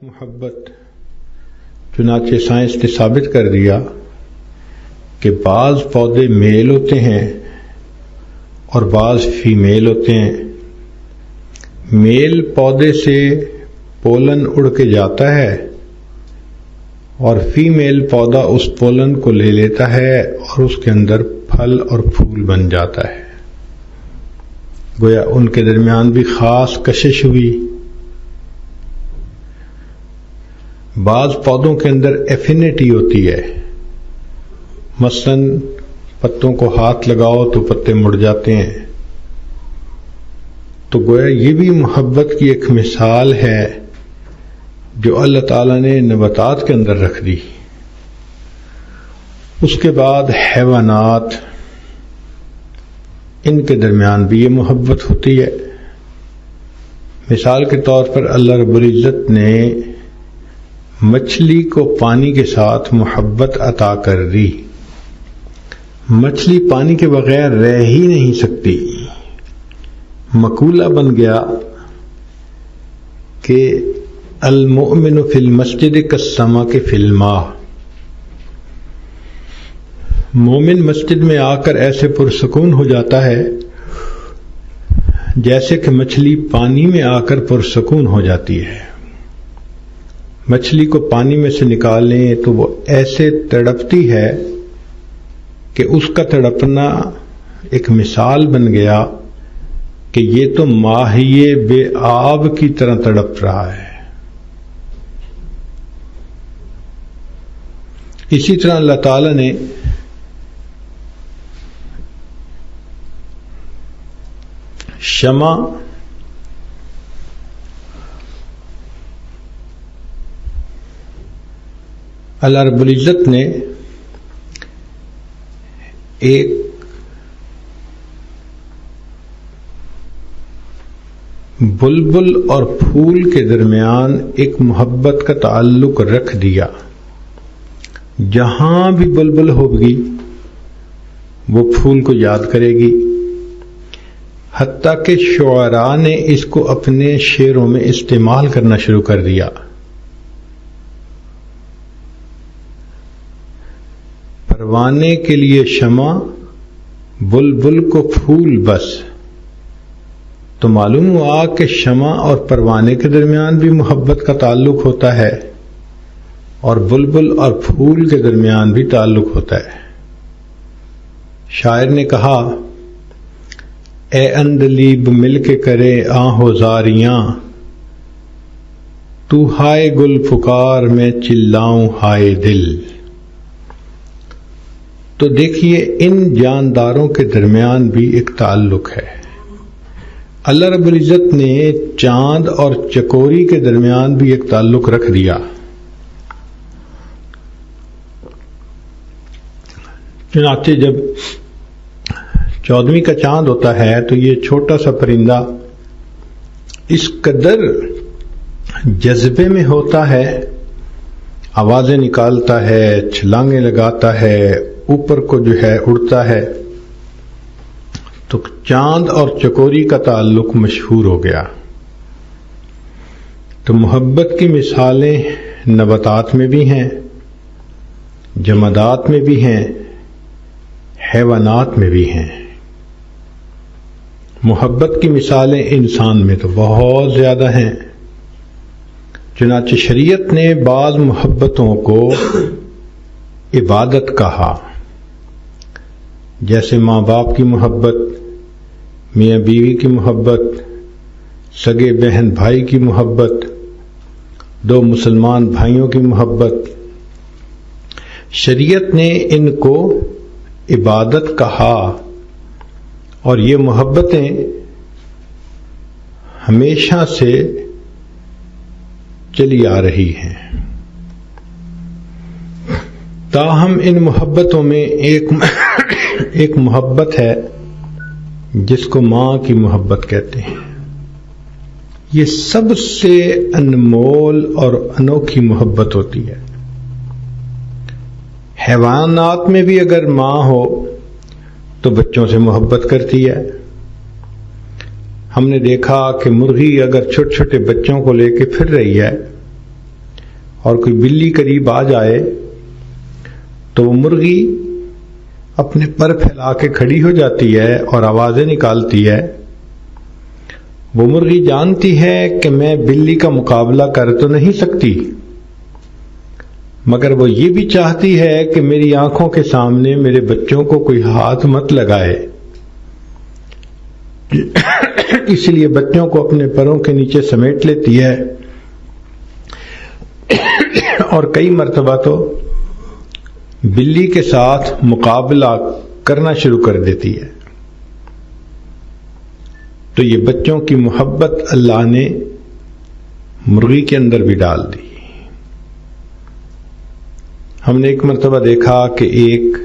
محبت، چنانچہ سائنس نے ثابت کر دیا کہ بعض پودے میل ہوتے ہیں اور بعض فیمیل ہوتے ہیں۔ میل پودے سے پولن اڑ کے جاتا ہے اور فیمیل پودا اس پولن کو لے لیتا ہے اور اس کے اندر پھل اور پھول بن جاتا ہے۔ گویا ان کے درمیان بھی خاص کشش ہوئی۔ بعض پودوں کے اندر ایفینٹی ہوتی ہے، مثلا پتوں کو ہاتھ لگاؤ تو پتے مڑ جاتے ہیں۔ تو گویا یہ بھی محبت کی ایک مثال ہے جو اللہ تعالیٰ نے نباتات کے اندر رکھ دی۔ اس کے بعد حیوانات، ان کے درمیان بھی یہ محبت ہوتی ہے۔ مثال کے طور پر اللہ رب العزت نے مچھلی کو پانی کے ساتھ محبت عطا کر دی۔ مچھلی پانی کے بغیر رہ ہی نہیں سکتی۔ مقولہ بن گیا کہ المؤمن فی المسجد کالسمک فی الماء، مومن مسجد میں آ کر ایسے پرسکون ہو جاتا ہے جیسے کہ مچھلی پانی میں آ کر پرسکون ہو جاتی ہے۔ مچھلی کو پانی میں سے نکالیں تو وہ ایسے تڑپتی ہے کہ اس کا تڑپنا ایک مثال بن گیا کہ یہ تو ماہی بے آب کی طرح تڑپ رہا ہے۔ اسی طرح اللہ تعالی نے شمع اللہ رب العزت نے ایک بلبل اور پھول کے درمیان ایک محبت کا تعلق رکھ دیا۔ جہاں بھی بلبل ہوگی وہ پھول کو یاد کرے گی، حتیٰ کہ شعراء نے اس کو اپنے شعروں میں استعمال کرنا شروع کر دیا۔ پروانے کے لیے شمع، بلبل کو پھول بس۔ تو معلوم ہوا کہ شمع اور پروانے کے درمیان بھی محبت کا تعلق ہوتا ہے اور بلبل اور پھول کے درمیان بھی تعلق ہوتا ہے۔ شاعر نے کہا، اے اندلیب مل کے کرے آہو زاریاں، تو ہائے گل پکار میں چلاؤں ہائے دل۔ تو دیکھیے ان جانداروں کے درمیان بھی ایک تعلق ہے۔ اللہ رب العزت نے چاند اور چکوری کے درمیان بھی ایک تعلق رکھ دیا۔ چنانچہ جب 14ویں کا چاند ہوتا ہے تو یہ چھوٹا سا پرندہ اس قدر جذبے میں ہوتا ہے، آوازیں نکالتا ہے، چھلانگیں لگاتا ہے، اوپر کو جو ہے اڑتا ہے۔ تو چاند اور چکوری کا تعلق مشہور ہو گیا۔ تو محبت کی مثالیں نباتات میں بھی ہیں، جمادات میں بھی ہیں، حیوانات میں بھی ہیں۔ محبت کی مثالیں انسان میں تو بہت زیادہ ہیں۔ چنانچہ شریعت نے بعض محبتوں کو عبادت کہا، جیسے ماں باپ کی محبت، میاں بیوی کی محبت، سگے بہن بھائی کی محبت، دو مسلمان بھائیوں کی محبت۔ شریعت نے ان کو عبادت کہا اور یہ محبتیں ہمیشہ سے چلی آ رہی ہیں۔ تاہم ان محبتوں میں ایک محبت ہے جس کو ماں کی محبت کہتے ہیں۔ یہ سب سے انمول اور انوکھی محبت ہوتی ہے۔ حیوانات میں بھی اگر ماں ہو تو بچوں سے محبت کرتی ہے۔ ہم نے دیکھا کہ مرغی اگر چھوٹے چھوٹے بچوں کو لے کے پھر رہی ہے اور کوئی بلی قریب آ جائے تو وہ مرغی اپنے پر پھیلا کے کھڑی ہو جاتی ہے اور آوازیں نکالتی ہے۔ وہ مرغی جانتی ہے کہ میں بلی کا مقابلہ کر تو نہیں سکتی، مگر وہ یہ بھی چاہتی ہے کہ میری آنکھوں کے سامنے میرے بچوں کو کوئی ہاتھ مت لگائے، اس لیے بچوں کو اپنے پروں کے نیچے سمیٹ لیتی ہے اور کئی مرتبہ تو بلی کے ساتھ مقابلہ کرنا شروع کر دیتی ہے۔ تو یہ بچوں کی محبت اللہ نے مرغی کے اندر بھی ڈال دی۔ ہم نے ایک مرتبہ دیکھا کہ ایک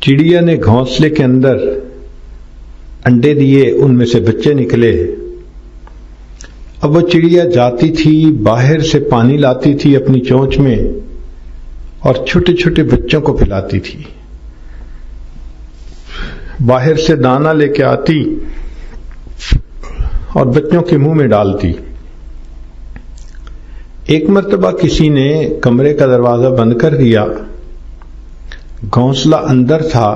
چڑیا نے گھونسلے کے اندر انڈے دیے، ان میں سے بچے نکلے۔ اب وہ چڑیا جاتی تھی، باہر سے پانی لاتی تھی اپنی چونچ میں اور چھوٹے چھوٹے بچوں کو پلاتی تھی، باہر سے دانہ لے کے آتی اور بچوں کے منہ میں ڈالتی۔ ایک مرتبہ کسی نے کمرے کا دروازہ بند کر دیا، گھونسلہ اندر تھا،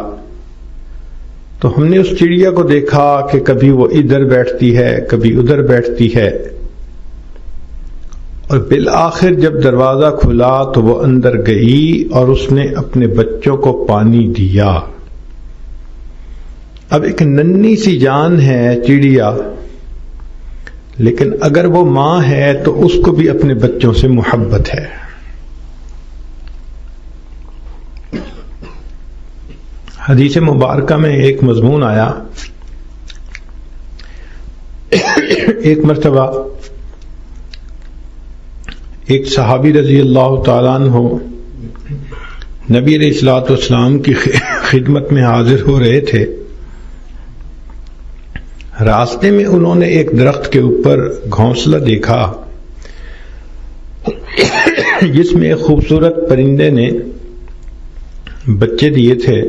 تو ہم نے اس چڑیا کو دیکھا کہ کبھی وہ ادھر بیٹھتی ہے کبھی ادھر بیٹھتی ہے، اور بالآخر جب دروازہ کھلا تو وہ اندر گئی اور اس نے اپنے بچوں کو پانی دیا۔ اب ایک ننھی سی جان ہے چڑیا، لیکن اگر وہ ماں ہے تو اس کو بھی اپنے بچوں سے محبت ہے۔ حدیث مبارکہ میں ایک مضمون آیا، ایک مرتبہ ایک صحابی رضی اللہ تعالیٰ عنہ نبی علیہ الصلوۃ والسلام کی خدمت میں حاضر ہو رہے تھے۔ راستے میں انہوں نے ایک درخت کے اوپر گھونسلہ دیکھا جس میں ایک خوبصورت پرندے نے بچے دیے تھے،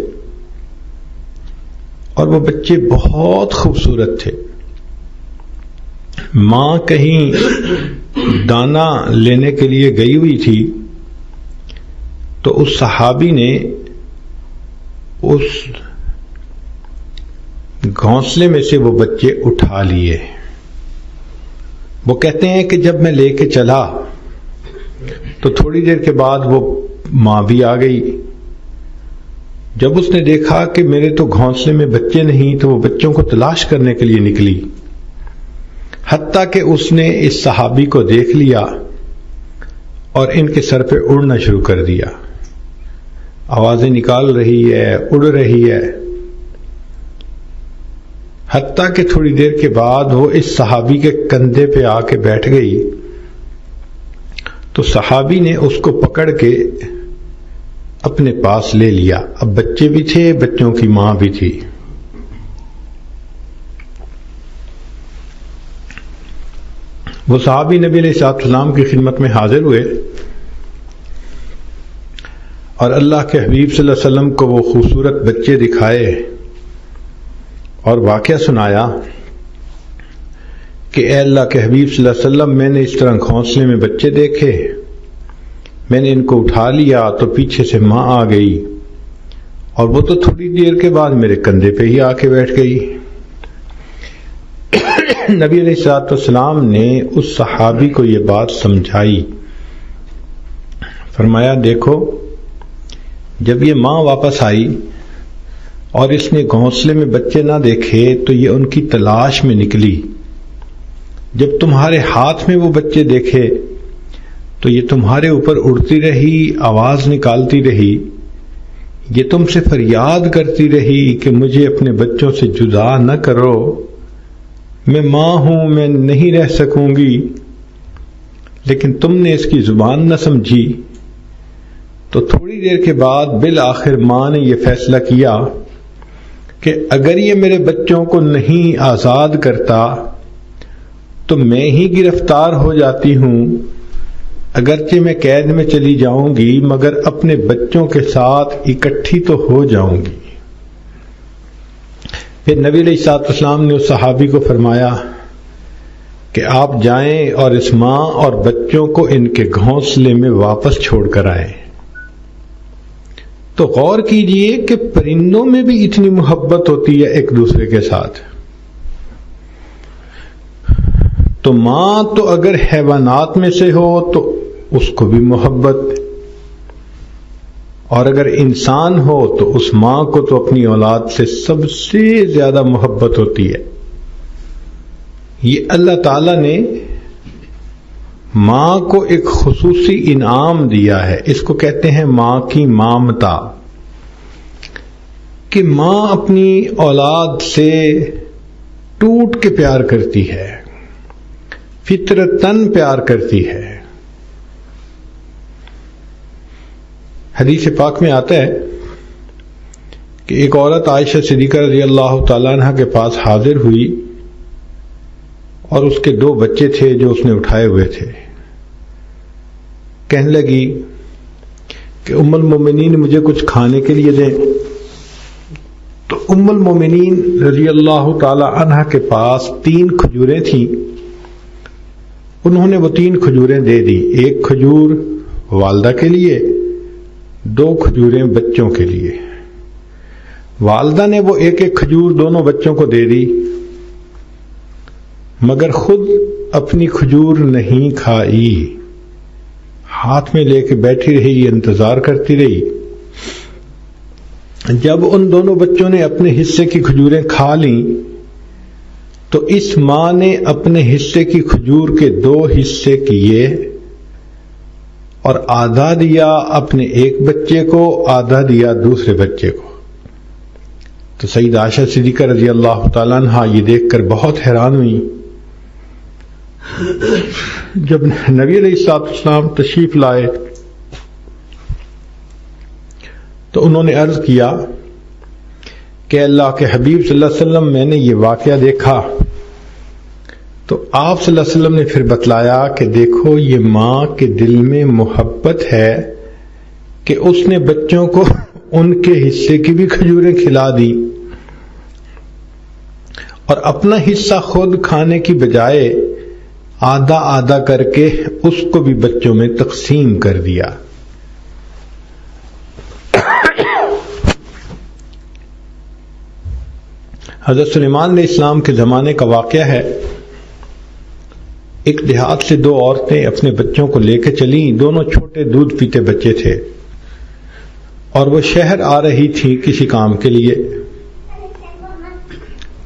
اور وہ بچے بہت خوبصورت تھے۔ ماں کہیں دانہ لینے کے لیے گئی ہوئی تھی، تو اس صحابی نے اس گھونسلے میں سے وہ بچے اٹھا لیے۔ وہ کہتے ہیں کہ جب میں لے کے چلا تو تھوڑی دیر کے بعد وہ ماں بھی آ گئی۔ جب اس نے دیکھا کہ میرے تو گھونسلے میں بچے نہیں، تو وہ بچوں کو تلاش کرنے کے لیے نکلی، حتیٰ کہ اس نے اس صحابی کو دیکھ لیا اور ان کے سر پہ اڑنا شروع کر دیا، آوازیں نکال رہی ہے، اڑ رہی ہے، حتیٰ کہ تھوڑی دیر کے بعد وہ اس صحابی کے کندھے پہ آ کے بیٹھ گئی۔ تو صحابی نے اس کو پکڑ کے اپنے پاس لے لیا۔ اب بچے بھی تھے، بچوں کی ماں بھی تھی۔ وہ صحابی نبی علیہ السلام کی خدمت میں حاضر ہوئے اور اللہ کے حبیب صلی اللہ علیہ وسلم کو وہ خوبصورت بچے دکھائے اور واقعہ سنایا کہ اے اللہ کے حبیب صلی اللہ علیہ وسلم، میں نے اس طرح گھونسلے میں بچے دیکھے، میں نے ان کو اٹھا لیا تو پیچھے سے ماں آ گئی اور وہ تو تھوڑی دیر کے بعد میرے کندھے پہ ہی آ کے بیٹھ گئی۔ نبی علیہ الصلوۃ والسلام نے اس صحابی کو یہ بات سمجھائی، فرمایا دیکھو، جب یہ ماں واپس آئی اور اس نے گھونسلے میں بچے نہ دیکھے تو یہ ان کی تلاش میں نکلی، جب تمہارے ہاتھ میں وہ بچے دیکھے تو یہ تمہارے اوپر اڑتی رہی، آواز نکالتی رہی، یہ تم سے فریاد کرتی رہی کہ مجھے اپنے بچوں سے جدا نہ کرو، میں ماں ہوں، میں نہیں رہ سکوں گی، لیکن تم نے اس کی زبان نہ سمجھی۔ تو تھوڑی دیر کے بعد بالآخر ماں نے یہ فیصلہ کیا کہ اگر یہ میرے بچوں کو نہیں آزاد کرتا تو میں ہی گرفتار ہو جاتی ہوں، اگرچہ میں قید میں چلی جاؤں گی مگر اپنے بچوں کے ساتھ اکٹھی تو ہو جاؤں گی۔ پھر نبی علیہ الصلوۃ والسلام نے اس صحابی کو فرمایا کہ آپ جائیں اور اس ماں اور بچوں کو ان کے گھونسلے میں واپس چھوڑ کر آئیں۔ تو غور کیجئے کہ پرندوں میں بھی اتنی محبت ہوتی ہے ایک دوسرے کے ساتھ، تو ماں تو اگر حیوانات میں سے ہو تو اس کو بھی محبت، اور اگر انسان ہو تو اس ماں کو تو اپنی اولاد سے سب سے زیادہ محبت ہوتی ہے۔ یہ اللہ تعالی نے ماں کو ایک خصوصی انعام دیا ہے، اس کو کہتے ہیں ماں کی مامتا، کہ ماں اپنی اولاد سے ٹوٹ کے پیار کرتی ہے، فطرتاً پیار کرتی ہے۔ حدیث پاک میں آتا ہے کہ ایک عورت عائشہ صدیقہ رضی اللہ تعالیٰ عنہ کے پاس حاضر ہوئی اور اس کے 2 بچے تھے جو اس نے اٹھائے ہوئے تھے۔ کہنے لگی کہ ام المومنین مجھے کچھ کھانے کے لیے دیں، تو ام المومنین رضی اللہ تعالی عنہ کے پاس 3 کھجوریں تھیں، انہوں نے وہ 3 کھجوریں دے دی، 1 کھجور والدہ کے لیے، 2 کھجوریں بچوں کے لیے۔ والدہ نے وہ 1 کھجور دونوں بچوں کو دے دی، مگر خود اپنی کھجور نہیں کھائی، ہاتھ میں لے کے بیٹھی رہی، انتظار کرتی رہی۔ جب ان دونوں بچوں نے اپنے حصے کی کھجوریں کھا لیں تو اس ماں نے اپنے حصے کی کھجور کے 2 حصے کیے اور آدھا دیا اپنے ایک بچے کو، آدھا دیا دوسرے بچے کو۔ تو سید عائشہ صدیقہ رضی اللہ تعالیٰ عنہ یہ دیکھ کر بہت حیران ہوئی۔ جب نبی علیہ السلام تشریف لائے تو انہوں نے عرض کیا کہ اللہ کے حبیب صلی اللہ علیہ وسلم میں نے یہ واقعہ دیکھا، تو آپ صلی اللہ علیہ وسلم نے پھر بتلایا کہ دیکھو یہ ماں کے دل میں محبت ہے کہ اس نے بچوں کو ان کے حصے کی بھی کھجوریں کھلا دی، اور اپنا حصہ خود کھانے کی بجائے آدھا آدھا کر کے اس کو بھی بچوں میں تقسیم کر دیا۔ حضرت سلیمان علیہ السلام کے زمانے کا واقعہ ہے، ایک دیہات سے 2 عورتیں اپنے بچوں کو لے کے چلیں، دونوں چھوٹے دودھ پیتے بچے تھے، اور وہ شہر آ رہی تھی کسی کام کے لیے۔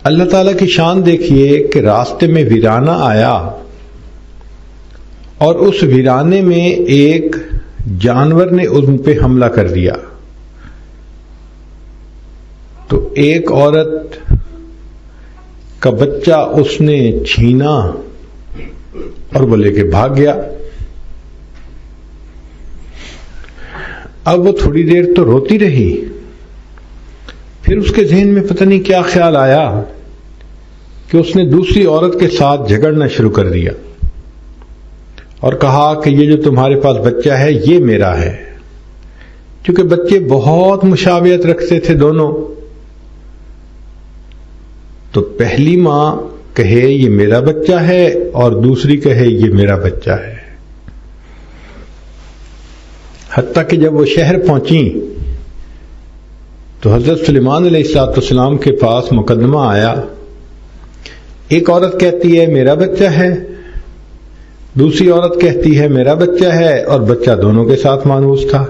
اللہ تعالیٰ کی شان دیکھیے کہ راستے میں ویرانہ آیا، اور اس ویرانے میں ایک جانور نے ان پہ حملہ کر دیا، تو ایک عورت کا بچہ اس نے چھینا اور وہ لے کے بھاگ گیا۔ اب وہ تھوڑی دیر تو روتی رہی، پھر اس کے ذہن میں پتہ نہیں کیا خیال آیا کہ اس نے دوسری عورت کے ساتھ جھگڑنا شروع کر دیا اور کہا کہ یہ جو تمہارے پاس بچہ ہے یہ میرا ہے، کیونکہ بچے بہت مشابہت رکھتے تھے دونوں۔ تو پہلی ماں کہے یہ میرا بچہ ہے اور دوسری کہے یہ میرا بچہ ہے، حتیٰ کہ جب وہ شہر پہنچی تو حضرت سلیمان علیہ السلام کے پاس مقدمہ آیا۔ ایک عورت کہتی ہے میرا بچہ ہے، دوسری عورت کہتی ہے میرا بچہ ہے، اور بچہ دونوں کے ساتھ مانوس تھا۔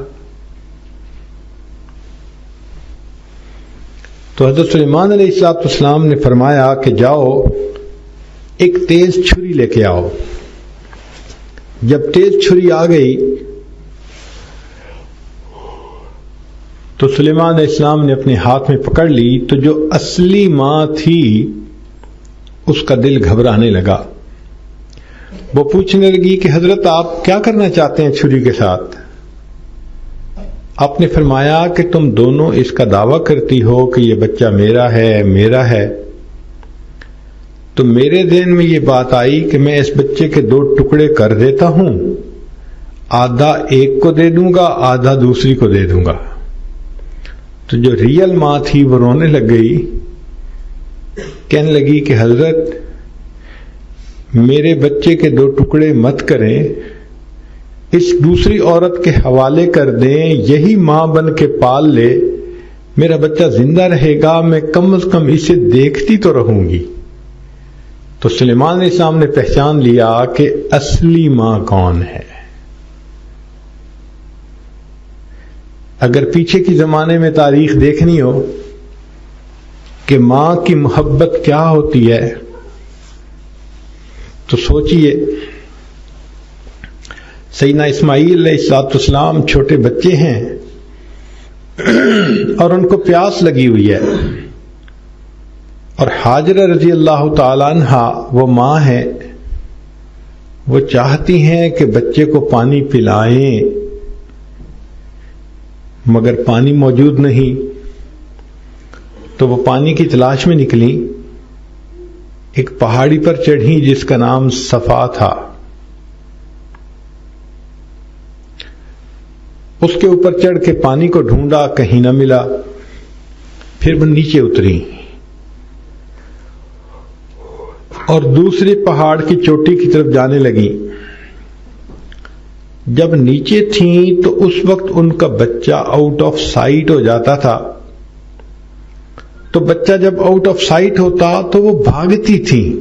تو حضرت سلیمان علیہ السلام نے فرمایا کہ جاؤ ایک تیز چھری لے کے آؤ۔ جب تیز چھری آ گئی تو سلیمان علیہ السلام نے اپنے ہاتھ میں پکڑ لی، تو جو اصلی ماں تھی اس کا دل گھبرانے لگا۔ وہ پوچھنے لگی کہ حضرت آپ کیا کرنا چاہتے ہیں چھری کے ساتھ؟ آپ نے فرمایا کہ تم دونوں اس کا دعویٰ کرتی ہو کہ یہ بچہ میرا ہے میرا ہے، تو میرے ذہن میں یہ بات آئی کہ میں اس بچے کے 2 ٹکڑے کر دیتا ہوں، آدھا ایک کو دے دوں گا، آدھا دوسری کو دے دوں گا۔ تو جو ریئل ماں تھی وہ رونے لگ گئی، کہنے لگی کہ حضرت میرے بچے کے 2 ٹکڑے مت کریں، اس دوسری عورت کے حوالے کر دیں، یہی ماں بن کے پال لے، میرا بچہ زندہ رہے گا، میں کم از کم اسے دیکھتی تو رہوں گی۔ تو سلیمان علیہ السلام نے پہچان لیا کہ اصلی ماں کون ہے۔ اگر پیچھے کی زمانے میں تاریخ دیکھنی ہو کہ ماں کی محبت کیا ہوتی ہے تو سوچئے، سیدنا اسماعیل علیہ السلام چھوٹے بچے ہیں اور ان کو پیاس لگی ہوئی ہے، اور حاجرہ رضی اللہ تعالی عنہ وہ ماں ہے، وہ چاہتی ہیں کہ بچے کو پانی پلائیں، مگر پانی موجود نہیں، تو وہ پانی کی تلاش میں نکلی، ایک پہاڑی پر چڑھی جس کا نام صفا تھا، اس کے اوپر چڑھ کے پانی کو ڈھونڈا، کہیں نہ ملا، پھر وہ نیچے اتری اور دوسرے پہاڑ کی چوٹی کی طرف جانے لگی۔ جب نیچے تھیں تو اس وقت ان کا بچہ آؤٹ آف سائٹ ہو جاتا تھا، تو بچہ جب آؤٹ آف سائٹ ہوتا تو وہ بھاگتی تھیں،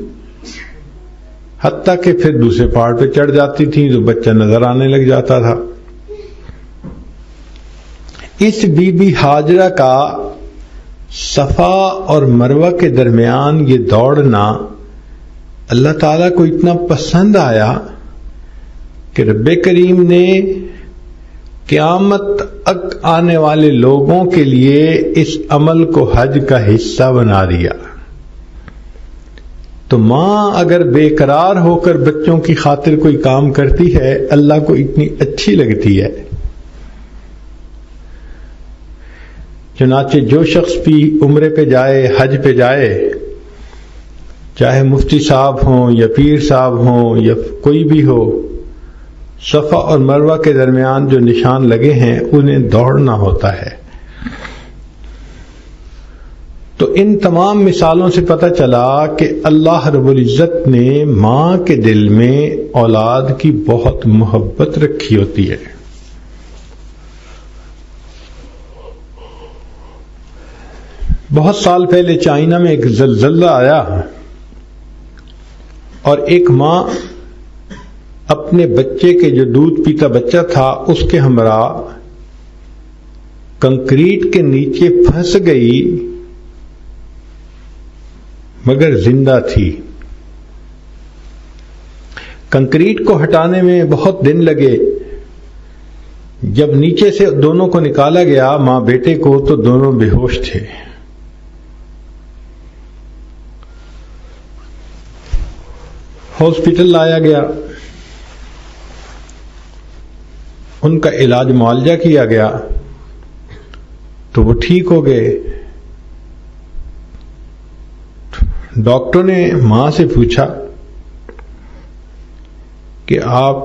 حتیٰ کہ پھر دوسرے پہاڑ پہ چڑھ جاتی تھیں تو بچہ نظر آنے لگ جاتا تھا۔ اس بی بی ہاجرہ کا صفا اور مروہ کے درمیان یہ دوڑنا اللہ تعالیٰ کو اتنا پسند آیا کہ رب کریم نے قیامت تک آنے والے لوگوں کے لیے اس عمل کو حج کا حصہ بنا دیا۔ تو ماں اگر بے قرار ہو کر بچوں کی خاطر کوئی کام کرتی ہے، اللہ کو اتنی اچھی لگتی ہے۔ چنانچہ جو شخص بھی عمرے پہ جائے، حج پہ جائے، چاہے مفتی صاحب ہوں یا پیر صاحب ہوں یا کوئی بھی ہو، صفا اور مروہ کے درمیان جو نشان لگے ہیں انہیں دوڑنا ہوتا ہے۔ تو ان تمام مثالوں سے پتہ چلا کہ اللہ رب العزت نے ماں کے دل میں اولاد کی بہت محبت رکھی ہوتی ہے۔ بہت سال پہلے چائنا میں ایک زلزلہ آیا اور ایک ماں اپنے بچے کے جو دودھ پیتا بچہ تھا اس کے ہمراہ کنکریٹ کے نیچے پھنس گئی، مگر زندہ تھی۔ کنکریٹ کو ہٹانے میں بہت دن لگے، جب نیچے سے دونوں کو نکالا گیا، ماں بیٹے کو، تو دونوں بے ہوش تھے۔ ہاسپٹل لایا گیا، ان کا علاج معالجہ کیا گیا تو وہ ٹھیک ہو گئے۔ ڈاکٹر نے ماں سے پوچھا کہ آپ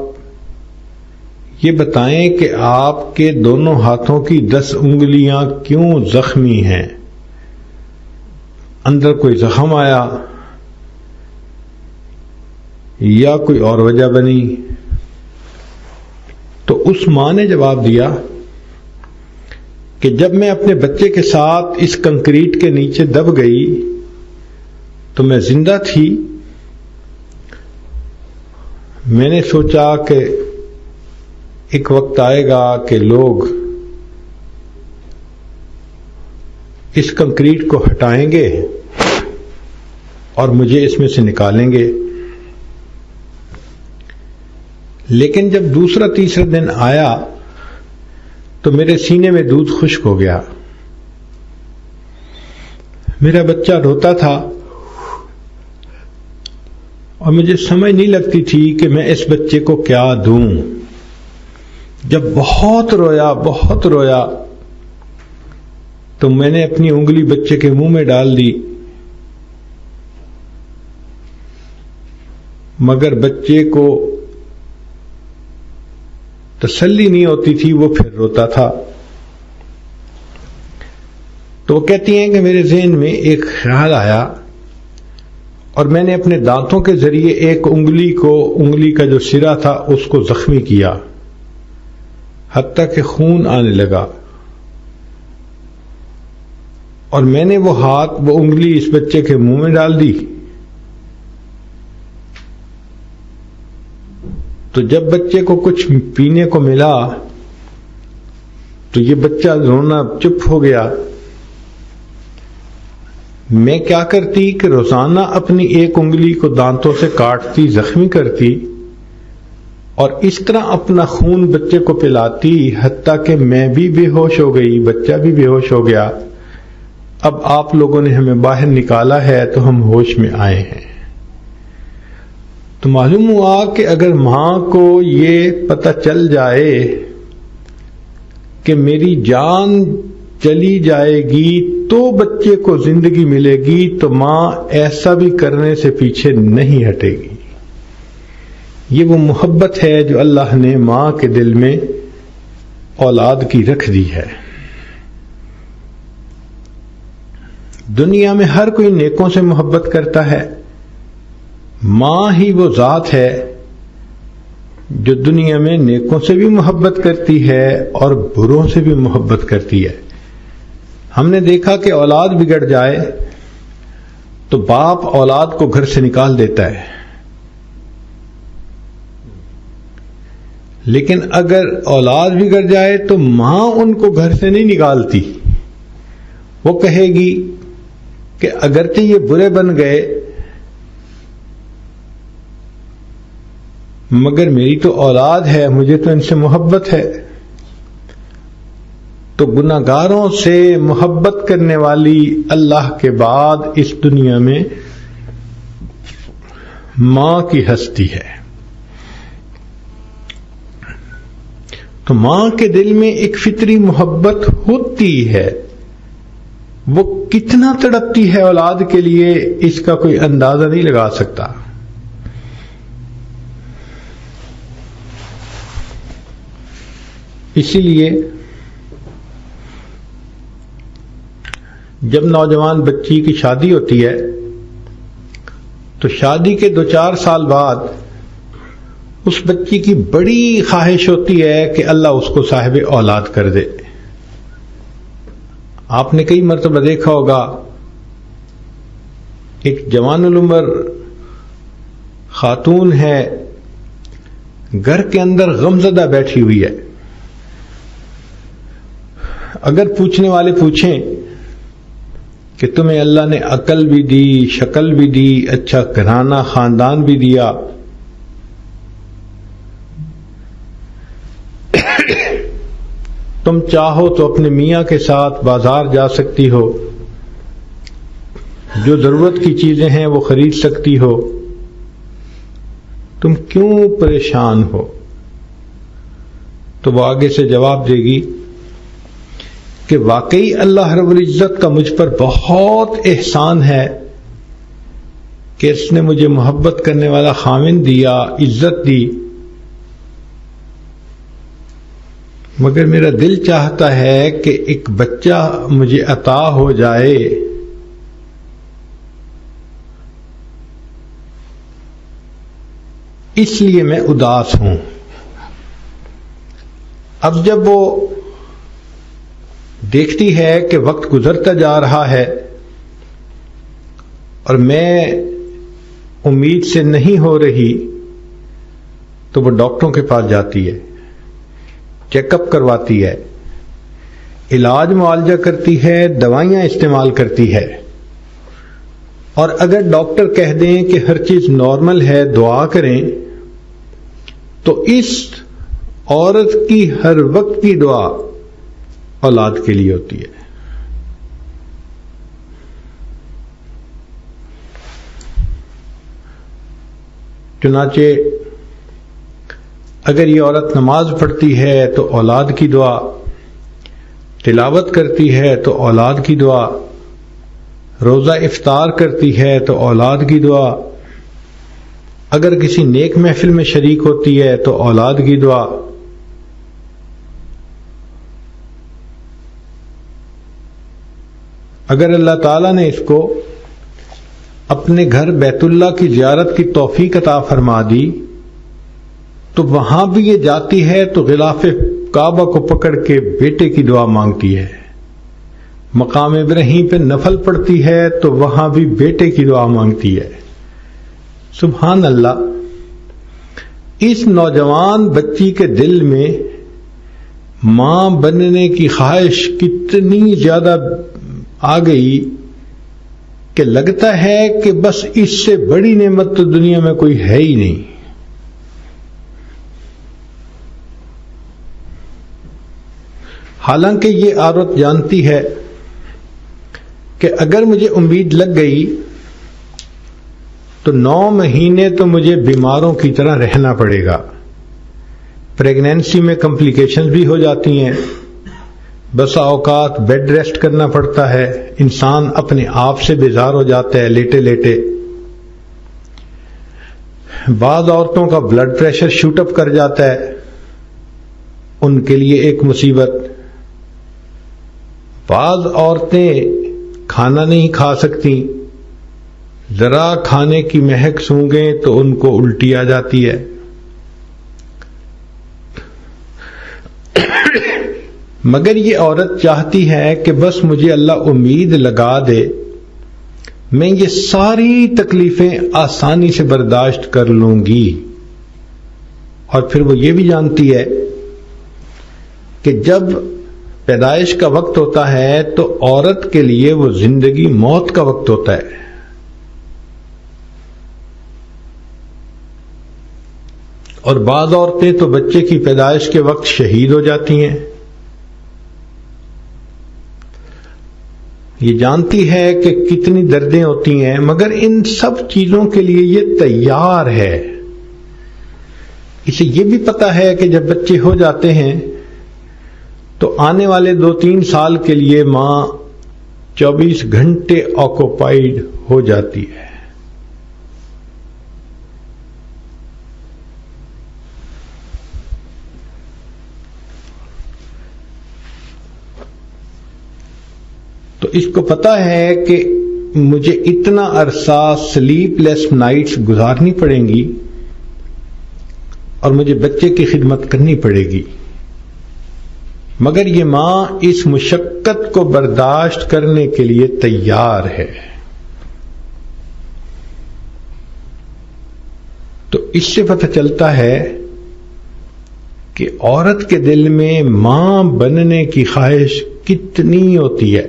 یہ بتائیں کہ آپ کے دونوں ہاتھوں کی 10 انگلیاں کیوں زخمی ہیں؟ اندر کوئی زخم آیا یا کوئی اور وجہ بنی؟ تو اس ماں نے جواب دیا کہ جب میں اپنے بچے کے ساتھ اس کنکریٹ کے نیچے دب گئی تو میں زندہ تھی، میں نے سوچا کہ ایک وقت آئے گا کہ لوگ اس کنکریٹ کو ہٹائیں گے اور مجھے اس میں سے نکالیں گے۔ لیکن جب دوسرا تیسرا دن آیا تو میرے سینے میں دودھ خشک ہو گیا، میرا بچہ روتا تھا اور مجھے سمجھ نہیں لگتی تھی کہ میں اس بچے کو کیا دوں۔ جب بہت رویا تو میں نے اپنی انگلی بچے کے منہ میں ڈال دی، مگر بچے کو تسلی نہیں ہوتی تھی، وہ پھر روتا تھا۔ تو وہ کہتی ہیں کہ میرے ذہن میں ایک خیال آیا اور میں نے اپنے دانتوں کے ذریعے ایک انگلی کا جو سرا تھا اس کو زخمی کیا، حتیٰ کہ خون آنے لگا، اور میں نے وہ انگلی اس بچے کے منہ میں ڈال دی۔ تو جب بچے کو کچھ پینے کو ملا تو یہ بچہ رونا چپ ہو گیا۔ میں کیا کرتی کہ روزانہ اپنی ایک انگلی کو دانتوں سے کاٹتی، زخمی کرتی، اور اس طرح اپنا خون بچے کو پلاتی، حتیٰ کہ میں بھی بے ہوش ہو گئی، بچہ بھی بے ہوش ہو گیا۔ اب آپ لوگوں نے ہمیں باہر نکالا ہے تو ہم ہوش میں آئے ہیں۔ تو معلوم ہوا کہ اگر ماں کو یہ پتہ چل جائے کہ میری جان چلی جائے گی تو بچے کو زندگی ملے گی، تو ماں ایسا بھی کرنے سے پیچھے نہیں ہٹے گی۔ یہ وہ محبت ہے جو اللہ نے ماں کے دل میں اولاد کی رکھ دی ہے۔ دنیا میں ہر کوئی نیکوں سے محبت کرتا ہے، ماں ہی وہ ذات ہے جو دنیا میں نیکوں سے بھی محبت کرتی ہے اور بروں سے بھی محبت کرتی ہے۔ ہم نے دیکھا کہ اولاد بگڑ جائے تو باپ اولاد کو گھر سے نکال دیتا ہے، لیکن اگر اولاد بگڑ جائے تو ماں ان کو گھر سے نہیں نکالتی، وہ کہے گی کہ اگرچہ یہ برے بن گئے مگر میری تو اولاد ہے، مجھے تو ان سے محبت ہے۔ تو گناہگاروں سے محبت کرنے والی اللہ کے بعد اس دنیا میں ماں کی ہستی ہے۔ تو ماں کے دل میں ایک فطری محبت ہوتی ہے، وہ کتنا تڑپتی ہے اولاد کے لیے اس کا کوئی اندازہ نہیں لگا سکتا۔ اسی لیے جب نوجوان بچی کی شادی ہوتی ہے تو شادی کے 2-4 سال بعد اس بچی کی بڑی خواہش ہوتی ہے کہ اللہ اس کو صاحب اولاد کر دے۔ آپ نے کئی مرتبہ دیکھا ہوگا ایک جوان العمر خاتون ہے، گھر کے اندر غمزدہ بیٹھی ہوئی ہے۔ اگر پوچھنے والے پوچھیں کہ تمہیں اللہ نے عقل بھی دی، شکل بھی دی، اچھا گھرانہ خاندان بھی دیا، تم چاہو تو اپنے میاں کے ساتھ بازار جا سکتی ہو، جو ضرورت کی چیزیں ہیں وہ خرید سکتی ہو، تم کیوں پریشان ہو؟ تو وہ آگے سے جواب دے گی کہ واقعی اللہ رب العزت کا مجھ پر بہت احسان ہے کہ اس نے مجھے محبت کرنے والا خاوند دیا، عزت دی، مگر میرا دل چاہتا ہے کہ ایک بچہ مجھے عطا ہو جائے۔ اس لیے میں اداس ہوں۔ اب جب وہ دیکھتی ہے کہ وقت گزرتا جا رہا ہے اور میں امید سے نہیں ہو رہی، تو وہ ڈاکٹروں کے پاس جاتی ہے، چیک اپ کرواتی ہے، علاج معالجہ کرتی ہے، دوائیاں استعمال کرتی ہے، اور اگر ڈاکٹر کہہ دیں کہ ہر چیز نارمل ہے، دعا کریں، تو اس عورت کی ہر وقت کی دعا اولاد کے لیے ہوتی ہے۔ چنانچہ اگر یہ عورت نماز پڑھتی ہے تو اولاد کی دعا، تلاوت کرتی ہے تو اولاد کی دعا، روزہ افطار کرتی ہے تو اولاد کی دعا، اگر کسی نیک محفل میں شریک ہوتی ہے تو اولاد کی دعا، اگر اللہ تعالیٰ نے اس کو اپنے گھر بیت اللہ کی زیارت کی توفیق عطا فرما دی تو وہاں بھی یہ جاتی ہے تو غلاف کعبہ کو پکڑ کے بیٹے کی دعا مانگتی ہے، مقام ابراہیم پہ نفل پڑتی ہے تو وہاں بھی بیٹے کی دعا مانگتی ہے۔ سبحان اللہ، اس نوجوان بچی کے دل میں ماں بننے کی خواہش کتنی زیادہ آ گئی کہ لگتا ہے کہ بس اس سے بڑی نعمت تو دنیا میں کوئی ہے ہی نہیں۔ حالانکہ یہ عورت جانتی ہے کہ اگر مجھے امید لگ گئی تو 9 مہینے تو مجھے بیماروں کی طرح رہنا پڑے گا، پریگنینسی میں کمپلیکیشنز بھی ہو جاتی ہیں، بسا اوقات بیڈ ریسٹ کرنا پڑتا ہے، انسان اپنے آپ سے بیزار ہو جاتا ہے لیٹے لیٹے۔ بعض عورتوں کا بلڈ پریشر شوٹ اپ کر جاتا ہے، ان کے لیے ایک مصیبت۔ بعض عورتیں کھانا نہیں کھا سکتی، ذرا کھانے کی مہک سونگیں تو ان کو الٹی آ جاتی ہے۔ مگر یہ عورت چاہتی ہے کہ بس مجھے اللہ امید لگا دے، میں یہ ساری تکلیفیں آسانی سے برداشت کر لوں گی۔ اور پھر وہ یہ بھی جانتی ہے کہ جب پیدائش کا وقت ہوتا ہے تو عورت کے لیے وہ زندگی موت کا وقت ہوتا ہے۔ اور بعض عورتیں تو بچے کی پیدائش کے وقت شہید ہو جاتی ہیں۔ یہ جانتی ہے کہ کتنی دردیں ہوتی ہیں، مگر ان سب چیزوں کے لیے یہ تیار ہے۔ اسے یہ بھی پتا ہے کہ جب بچے ہو جاتے ہیں تو آنے والے 2-3 سال کے لیے ماں 24 گھنٹے آکوپائیڈ ہو جاتی ہے۔ تو اس کو پتا ہے کہ مجھے اتنا عرصہ سلیپ لیس نائٹس گزارنی پڑیں گی اور مجھے بچے کی خدمت کرنی پڑے گی، مگر یہ ماں اس مشقت کو برداشت کرنے کے لیے تیار ہے۔ تو اس سے پتہ چلتا ہے کہ عورت کے دل میں ماں بننے کی خواہش کتنی ہوتی ہے۔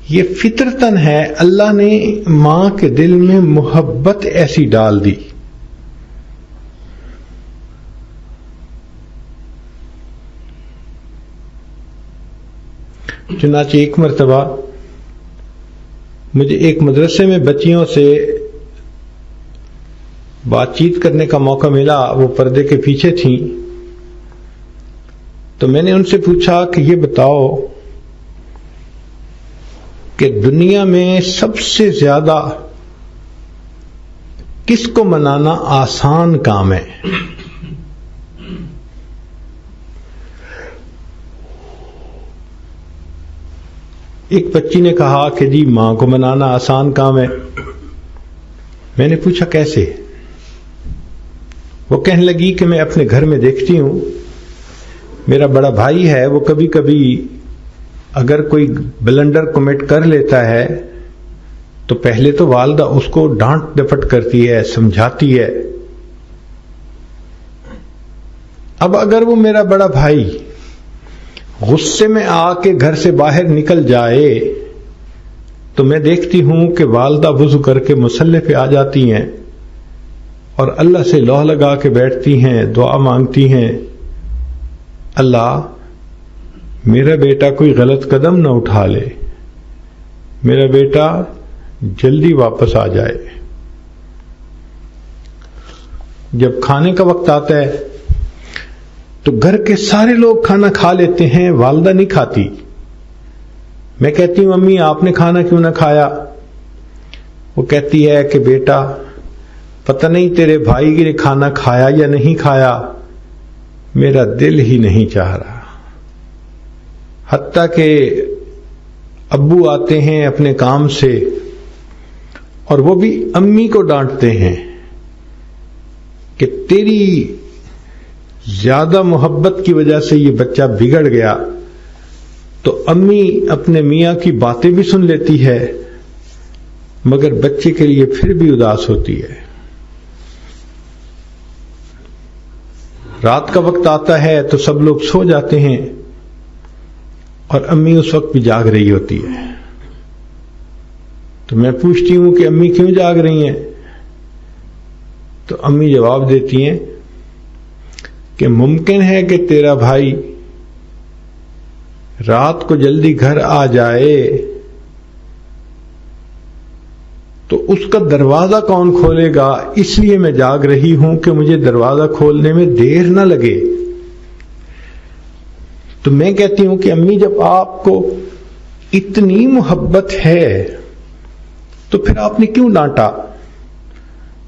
یہ فطرتاً ہے، اللہ نے ماں کے دل میں محبت ایسی ڈال دی۔ چنانچہ ایک مرتبہ مجھے ایک مدرسے میں بچیوں سے بات چیت کرنے کا موقع ملا، وہ پردے کے پیچھے تھیں، تو میں نے ان سے پوچھا کہ یہ بتاؤ کہ دنیا میں سب سے زیادہ کس کو منانا آسان کام ہے؟ ایک بچی نے کہا کہ جی ماں کو منانا آسان کام ہے۔ میں نے پوچھا کیسے؟ وہ کہنے لگی کہ میں اپنے گھر میں دیکھتی ہوں، میرا بڑا بھائی ہے، وہ کبھی کبھی اگر کوئی بلنڈر کمٹ کر لیتا ہے تو پہلے تو والدہ اس کو ڈانٹ ڈپٹ کرتی ہے، سمجھاتی ہے۔ اب اگر وہ میرا بڑا بھائی غصے میں آ کے گھر سے باہر نکل جائے تو میں دیکھتی ہوں کہ والدہ وضو کر کے مصلی پہ آ جاتی ہیں اور اللہ سے لوح لگا کے بیٹھتی ہیں، دعا مانگتی ہیں، اللہ میرا بیٹا کوئی غلط قدم نہ اٹھا لے، میرا بیٹا جلدی واپس آ جائے۔ جب کھانے کا وقت آتا ہے تو گھر کے سارے لوگ کھانا کھا لیتے ہیں، والدہ نہیں کھاتی۔ میں کہتی ہوں امی آپ نے کھانا کیوں نہ کھایا؟ وہ کہتی ہے کہ بیٹا پتہ نہیں تیرے بھائی نے کھانا کھایا یا نہیں کھایا، میرا دل ہی نہیں چاہ رہا۔ حتیٰ کہ ابو آتے ہیں اپنے کام سے اور وہ بھی امی کو ڈانٹتے ہیں کہ تیری زیادہ محبت کی وجہ سے یہ بچہ بگڑ گیا. تو امی اپنے میاں کی باتیں بھی سن لیتی ہے مگر بچے کے لیے پھر بھی اداس ہوتی ہے. رات کا وقت آتا ہے تو سب لوگ سو جاتے ہیں اور امی اس وقت بھی جاگ رہی ہوتی ہے. تو میں پوچھتی ہوں کہ امی کیوں جاگ رہی ہیں؟ تو امی جواب دیتی ہیں کہ ممکن ہے کہ تیرا بھائی رات کو جلدی گھر آ جائے تو اس کا دروازہ کون کھولے گا، اس لیے میں جاگ رہی ہوں کہ مجھے دروازہ کھولنے میں دیر نہ لگے. تو میں کہتی ہوں کہ امی جب آپ کو اتنی محبت ہے تو پھر آپ نے کیوں ڈانٹا؟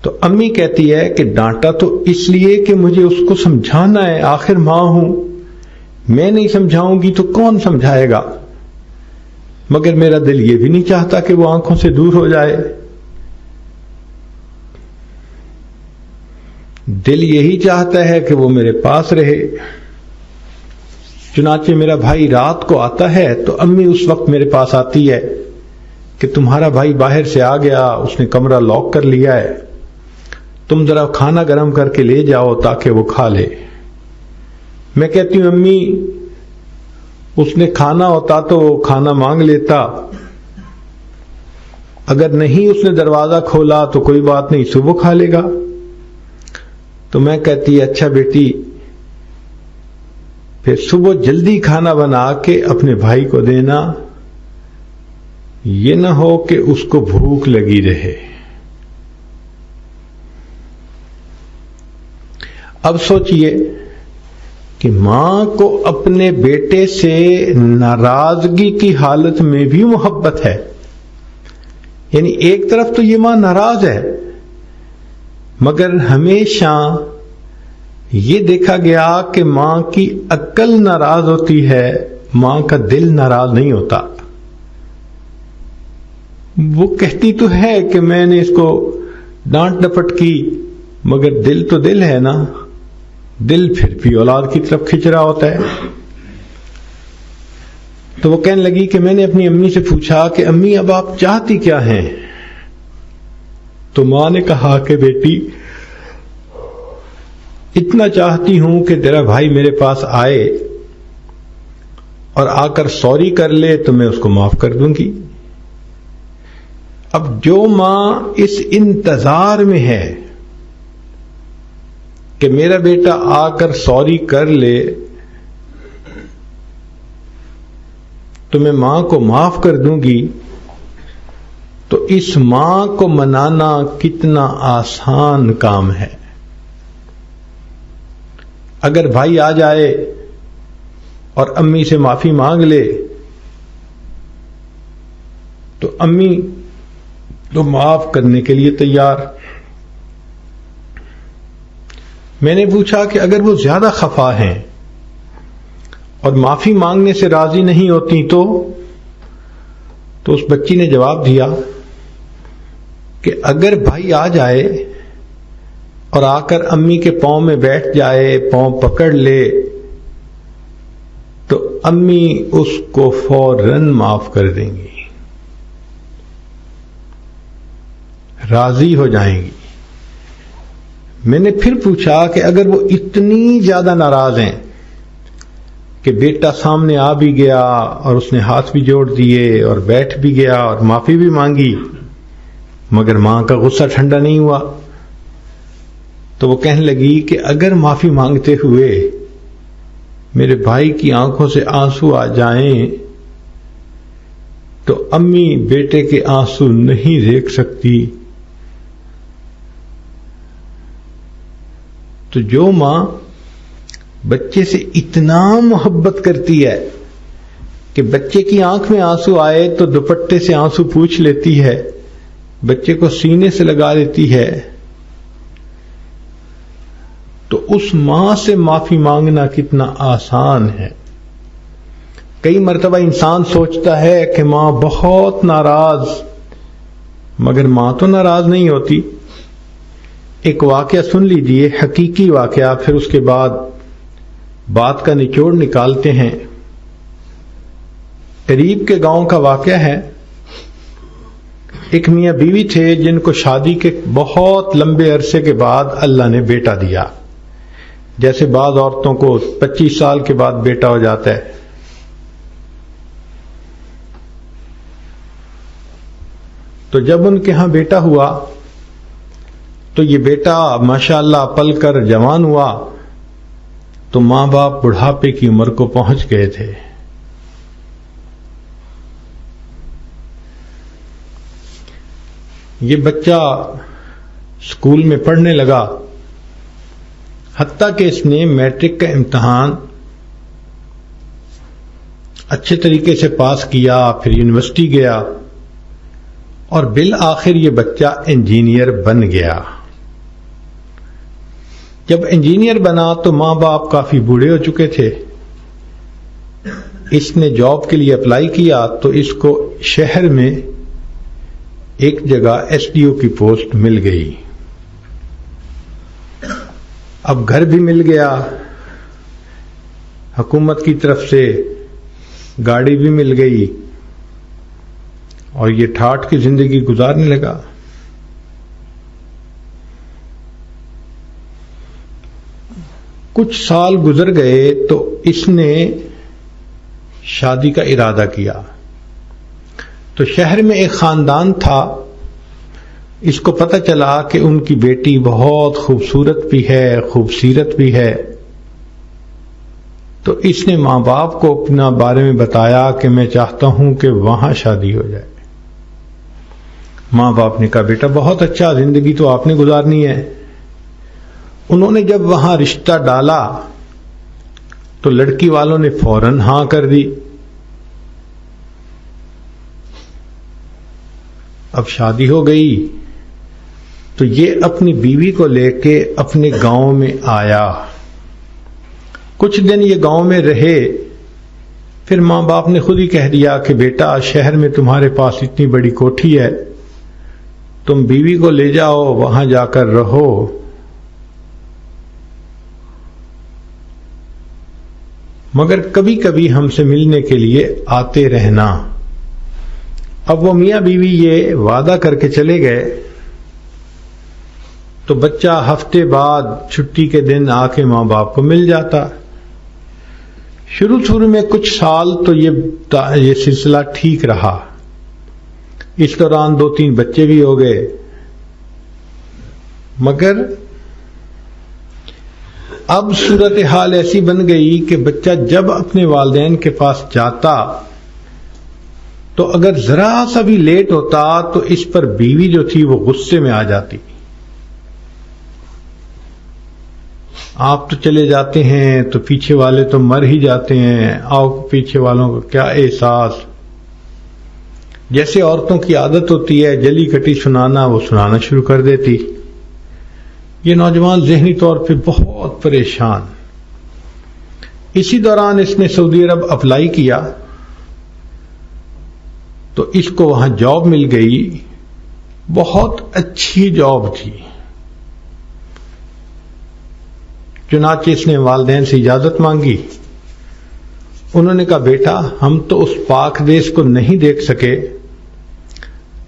تو امی کہتی ہے کہ ڈانٹا تو اس لیے کہ مجھے اس کو سمجھانا ہے، آخر ماں ہوں، میں نہیں سمجھاؤں گی تو کون سمجھائے گا؟ مگر میرا دل یہ بھی نہیں چاہتا کہ وہ آنکھوں سے دور ہو جائے. دل یہی چاہتا ہے کہ وہ میرے پاس رہے. چنانچہ میرا بھائی رات کو آتا ہے تو امی اس وقت میرے پاس آتی ہے کہ تمہارا بھائی باہر سے آ گیا، اس نے کمرہ لاک کر لیا ہے، تم ذرا کھانا گرم کر کے لے جاؤ تاکہ وہ کھا لے. میں کہتی ہوں امی اس نے کھانا ہوتا تو وہ کھانا مانگ لیتا، اگر نہیں اس نے دروازہ کھولا تو کوئی بات نہیں، صبح کھا لے گا. تو میں کہتی اچھا بیٹی، پھر صبح جلدی کھانا بنا کے اپنے بھائی کو دینا، یہ نہ ہو کہ اس کو بھوک لگی رہے. اب سوچئے کہ ماں کو اپنے بیٹے سے ناراضگی کی حالت میں بھی محبت ہے. یعنی ایک طرف تو یہ ماں ناراض ہے مگر ہمیشہ یہ دیکھا گیا کہ ماں کی عقل ناراض ہوتی ہے، ماں کا دل ناراض نہیں ہوتا. وہ کہتی تو ہے کہ میں نے اس کو ڈانٹ ڈپٹ کی مگر دل تو دل ہے نا، دل پھر بھی اولاد کی طرف کھنچ رہا ہوتا ہے. تو وہ کہنے لگی کہ میں نے اپنی امی سے پوچھا کہ امی اب آپ چاہتی کیا ہیں؟ تو ماں نے کہا کہ بیٹی اتنا چاہتی ہوں کہ تیرا بھائی میرے پاس آئے اور آ کر سوری کر لے تو میں اس کو معاف کر دوں گی. اب جو ماں اس انتظار میں ہے کہ میرا بیٹا آ کر سوری کر لے تو میں ماں کو معاف کر دوں گی، تو اس ماں کو منانا کتنا آسان کام ہے. اگر بھائی آ جائے اور امی سے معافی مانگ لے تو امی تو معاف کرنے کے لیے تیار. میں نے پوچھا کہ اگر وہ زیادہ خفا ہیں اور معافی مانگنے سے راضی نہیں ہوتی تو اس بچی نے جواب دیا کہ اگر بھائی آ جائے اور آ کر امی کے پاؤں میں بیٹھ جائے، پاؤں پکڑ لے، تو امی اس کو فوراً معاف کر دیں گی، راضی ہو جائیں گی. میں نے پھر پوچھا کہ اگر وہ اتنی زیادہ ناراض ہیں کہ بیٹا سامنے آ بھی گیا اور اس نے ہاتھ بھی جوڑ دیے اور بیٹھ بھی گیا اور معافی بھی مانگی مگر ماں کا غصہ ٹھنڈا نہیں ہوا، تو وہ کہنے لگی کہ اگر معافی مانگتے ہوئے میرے بھائی کی آنکھوں سے آنسو آ جائیں تو امی بیٹے کے آنسو نہیں دیکھ سکتی. تو جو ماں بچے سے اتنا محبت کرتی ہے کہ بچے کی آنکھ میں آنسو آئے تو دوپٹے سے آنسو پوچھ لیتی ہے، بچے کو سینے سے لگا لیتی ہے، تو اس ماں سے معافی مانگنا کتنا آسان ہے. کئی مرتبہ انسان سوچتا ہے کہ ماں بہت ناراض مگر ماں تو ناراض نہیں ہوتی. ایک واقعہ سن لیجئے، حقیقی واقعہ، پھر اس کے بعد بات کا نچوڑ نکالتے ہیں. قریب کے گاؤں کا واقعہ ہے. ایک میاں بیوی تھے جن کو شادی کے بہت لمبے عرصے کے بعد اللہ نے بیٹا دیا. جیسے بعض عورتوں کو 25 سال کے بعد بیٹا ہو جاتا ہے. تو جب ان کے ہاں بیٹا ہوا تو یہ بیٹا ماشاءاللہ پل کر جوان ہوا تو ماں باپ بڑھاپے کی عمر کو پہنچ گئے تھے. یہ بچہ اسکول میں پڑھنے لگا، حتیٰ کہ اس نے میٹرک کا امتحان اچھے طریقے سے پاس کیا، پھر یونیورسٹی گیا اور بالآخر یہ بچہ انجینئر بن گیا. جب انجینئر بنا تو ماں باپ کافی بوڑھے ہو چکے تھے. اس نے جاب کے لیے اپلائی کیا تو اس کو شہر میں ایک جگہ ایس ڈی او کی پوسٹ مل گئی. اب گھر بھی مل گیا، حکومت کی طرف سے گاڑی بھی مل گئی اور یہ ٹھاٹھ کی زندگی گزارنے لگا. کچھ سال گزر گئے تو اس نے شادی کا ارادہ کیا. تو شہر میں ایک خاندان تھا، اس کو پتہ چلا کہ ان کی بیٹی بہت خوبصورت بھی ہے، خوبصیرت بھی ہے. تو اس نے ماں باپ کو اپنا بارے میں بتایا کہ میں چاہتا ہوں کہ وہاں شادی ہو جائے. ماں باپ نے کہا بیٹا بہت اچھا، زندگی تو آپ نے گزارنی ہے. انہوں نے جب وہاں رشتہ ڈالا تو لڑکی والوں نے فوراً ہاں کر دی. اب شادی ہو گئی تو یہ اپنی بیوی کو لے کے اپنے گاؤں میں آیا. کچھ دن یہ گاؤں میں رہے، پھر ماں باپ نے خود ہی کہہ دیا کہ بیٹا شہر میں تمہارے پاس اتنی بڑی کوٹھی ہے، تم بیوی کو لے جاؤ، وہاں جا کر رہو. مگر کبھی کبھی ہم سے ملنے کے لیے آتے رہنا. اب وہ میاں بیوی یہ وعدہ کر کے چلے گئے تو بچہ ہفتے بعد چھٹی کے دن آ کے ماں باپ کو مل جاتا. شروع میں کچھ سال تو یہ سلسلہ ٹھیک رہا. اس دوران 2-3 بچے بھی ہو گئے. مگر اب صورتحال ایسی بن گئی کہ بچہ جب اپنے والدین کے پاس جاتا تو اگر ذرا سا بھی لیٹ ہوتا تو اس پر بیوی جو تھی وہ غصے میں آ جاتی. آپ تو چلے جاتے ہیں تو پیچھے والے تو مر ہی جاتے ہیں، آؤ پیچھے والوں کو کیا احساس. جیسے عورتوں کی عادت ہوتی ہے جلی کٹی سنانا، وہ سنانا شروع کر دیتی. یہ نوجوان ذہنی طور پہ بہت پریشان. اسی دوران اس نے سعودی عرب اپلائی کیا تو اس کو وہاں جاب مل گئی. بہت اچھی جاب تھی. چنانچہ اس نے والدین سے اجازت مانگی. انہوں نے کہا بیٹا ہم تو اس پاک دیش کو نہیں دیکھ سکے،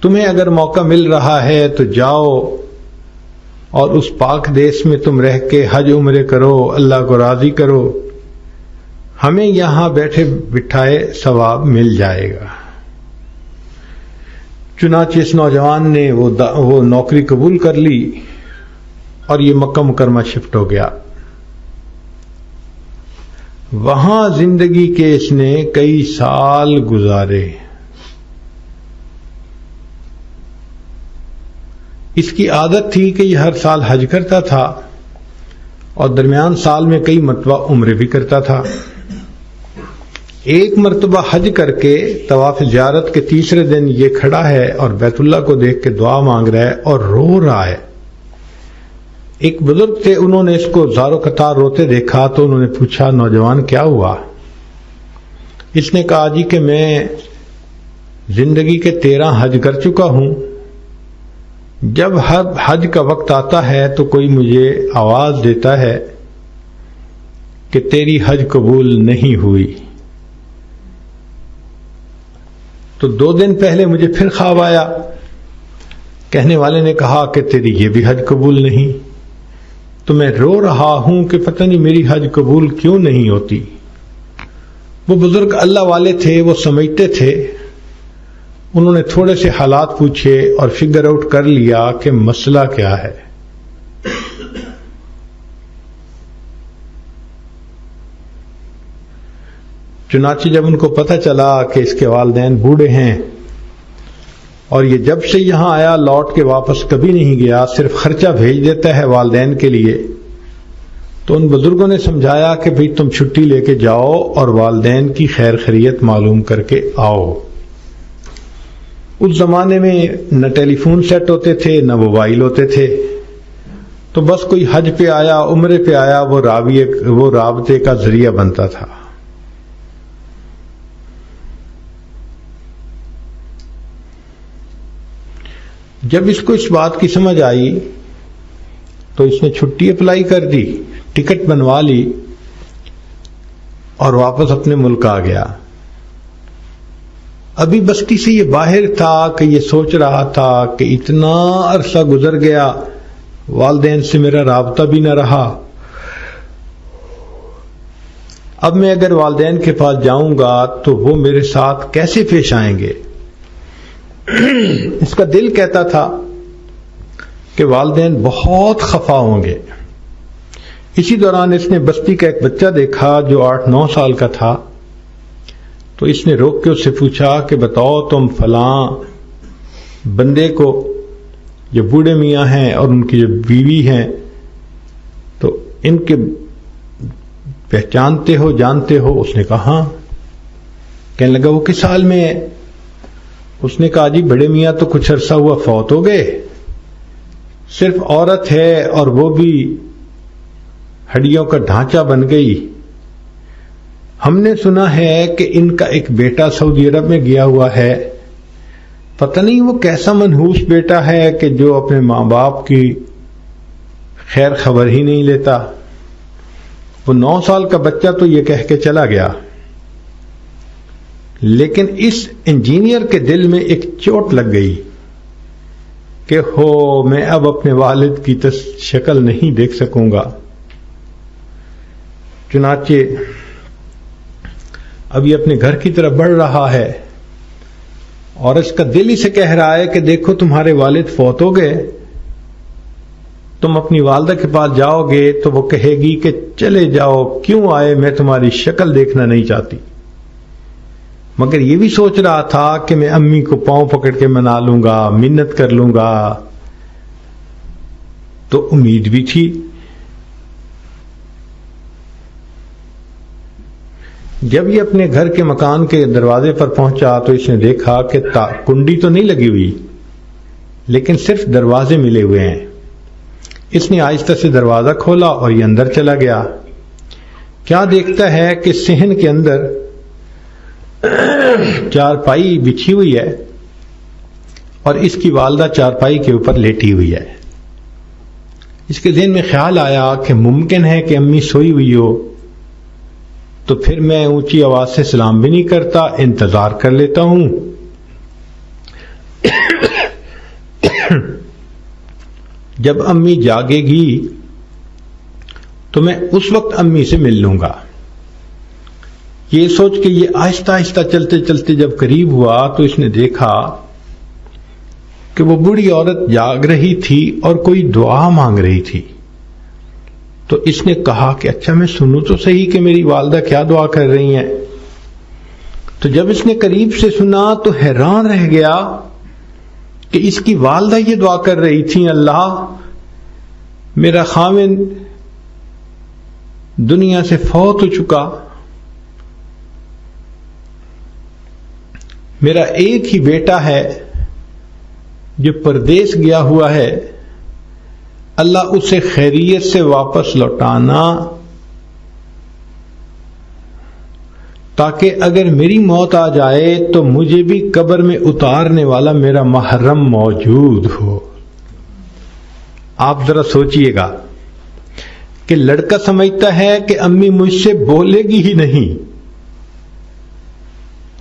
تمہیں اگر موقع مل رہا ہے تو جاؤ اور اس پاک دیش میں تم رہ کے حج عمرے کرو، اللہ کو راضی کرو، ہمیں یہاں بیٹھے بٹھائے ثواب مل جائے گا. چنانچہ اس نوجوان نے وہ نوکری قبول کر لی اور یہ مکہ مکرمہ شفٹ ہو گیا. وہاں زندگی کے اس نے کئی سال گزارے. اس کی عادت تھی کہ یہ ہر سال حج کرتا تھا اور درمیان سال میں کئی مرتبہ عمرے بھی کرتا تھا. ایک مرتبہ حج کر کے طواف زیارت کے تیسرے دن یہ کھڑا ہے اور بیت اللہ کو دیکھ کے دعا مانگ رہا ہے اور رو رہا ہے. ایک بزرگ تھے، انہوں نے اس کو زارو قطار روتے دیکھا تو انہوں نے پوچھا نوجوان کیا ہوا؟ اس نے کہا جی کہ میں زندگی کے 13 حج کر چکا ہوں جب حج کا وقت آتا ہے تو کوئی مجھے آواز دیتا ہے کہ تیری حج قبول نہیں ہوئی، تو 2 دن پہلے مجھے پھر خواب آیا، کہنے والے نے کہا کہ تیری یہ بھی حج قبول نہیں، تو میں رو رہا ہوں کہ پتہ نہیں میری حج قبول کیوں نہیں ہوتی۔ وہ بزرگ اللہ والے تھے، وہ سمجھتے تھے، انہوں نے تھوڑے سے حالات پوچھے اور فگر آؤٹ کر لیا کہ مسئلہ کیا ہے۔ چنانچہ جب ان کو پتہ چلا کہ اس کے والدین بوڑھے ہیں اور یہ جب سے یہاں آیا لوٹ کے واپس کبھی نہیں گیا، صرف خرچہ بھیج دیتا ہے والدین کے لیے، تو ان بزرگوں نے سمجھایا کہ بھئی تم چھٹی لے کے جاؤ اور والدین کی خیر خیریت معلوم کر کے آؤ۔ اس زمانے میں نہ ٹیلی فون سیٹ ہوتے تھے نہ موبائل ہوتے تھے، تو بس کوئی حج پہ آیا، عمرے پہ آیا، وہ رابطے کا ذریعہ بنتا تھا۔ جب اس کو اس بات کی سمجھ آئی تو اس نے چھٹی اپلائی کر دی، ٹکٹ بنوا لی اور واپس اپنے ملک آ گیا۔ ابھی بستی سے یہ باہر تھا کہ یہ سوچ رہا تھا کہ اتنا عرصہ گزر گیا، والدین سے میرا رابطہ بھی نہ رہا، اب میں اگر والدین کے پاس جاؤں گا تو وہ میرے ساتھ کیسے پیش آئیں گے؟ اس کا دل کہتا تھا کہ والدین بہت خفا ہوں گے۔ اسی دوران اس نے بستی کا ایک بچہ دیکھا جو 8-9 سال کا تھا، تو اس نے روک کے اس سے پوچھا کہ بتاؤ تم فلاں بندے کو، جو بوڑھے میاں ہیں اور ان کی جو بیوی ہیں، تو ان کے پہچانتے ہو، جانتے ہو؟ اس نے کہا ہاں۔ کہنے لگا وہ کس حال میں ہے؟ اس نے کہا جی بڑے میاں تو کچھ عرصہ ہوا فوت ہو گئے، صرف عورت ہے اور وہ بھی ہڈیوں کا ڈھانچہ بن گئی۔ ہم نے سنا ہے کہ ان کا ایک بیٹا سعودی عرب میں گیا ہوا ہے، پتہ نہیں وہ کیسا منحوس بیٹا ہے کہ جو اپنے ماں باپ کی خیر خبر ہی نہیں لیتا۔ وہ 9 سال کا بچہ تو یہ کہہ کے چلا گیا، لیکن اس انجینئر کے دل میں ایک چوٹ لگ گئی کہ ہو میں اب اپنے والد کی شکل نہیں دیکھ سکوں گا۔ چنانچہ اب یہ اپنے گھر کی طرف بڑھ رہا ہے اور اس کا دل اسے کہہ رہا ہے کہ دیکھو تمہارے والد فوت ہو گئے، تم اپنی والدہ کے پاس جاؤ گے تو وہ کہے گی کہ چلے جاؤ، کیوں آئے، میں تمہاری شکل دیکھنا نہیں چاہتی۔ مگر یہ بھی سوچ رہا تھا کہ میں امی کو پاؤں پکڑ کے منا لوں گا، منت کر لوں گا، تو امید بھی تھی۔ جب یہ اپنے گھر کے مکان کے دروازے پر پہنچا تو اس نے دیکھا کہ کنڈی تو نہیں لگی ہوئی، لیکن صرف دروازے ملے ہوئے ہیں۔ اس نے آہستہ سے دروازہ کھولا اور یہ اندر چلا گیا۔ کیا دیکھتا ہے کہ صحن کے اندر چارپائی بچھی ہوئی ہے اور اس کی والدہ چارپائی کے اوپر لیٹی ہوئی ہے۔ اس کے ذہن میں خیال آیا کہ ممکن ہے کہ امی سوئی ہوئی ہو، تو پھر میں اونچی آواز سے سلام بھی نہیں کرتا، انتظار کر لیتا ہوں۔ جب امی جاگے گی تو میں اس وقت امی سے مل لوں گا۔ یہ سوچ کے یہ آہستہ آہستہ چلتے چلتے جب قریب ہوا تو اس نے دیکھا کہ وہ بوڑھی عورت جاگ رہی تھی اور کوئی دعا مانگ رہی تھی۔ تو اس نے کہا کہ اچھا میں سنوں تو صحیح کہ میری والدہ کیا دعا کر رہی ہیں۔ تو جب اس نے قریب سے سنا تو حیران رہ گیا کہ اس کی والدہ یہ دعا کر رہی تھی، اللہ میرا خاوند دنیا سے فوت ہو چکا، میرا ایک ہی بیٹا ہے جو پردیس گیا ہوا ہے، اللہ اسے خیریت سے واپس لوٹانا تاکہ اگر میری موت آ جائے تو مجھے بھی قبر میں اتارنے والا میرا محرم موجود ہو۔ آپ ذرا سوچئے گا کہ لڑکا سمجھتا ہے کہ امی مجھ سے بولے گی ہی نہیں،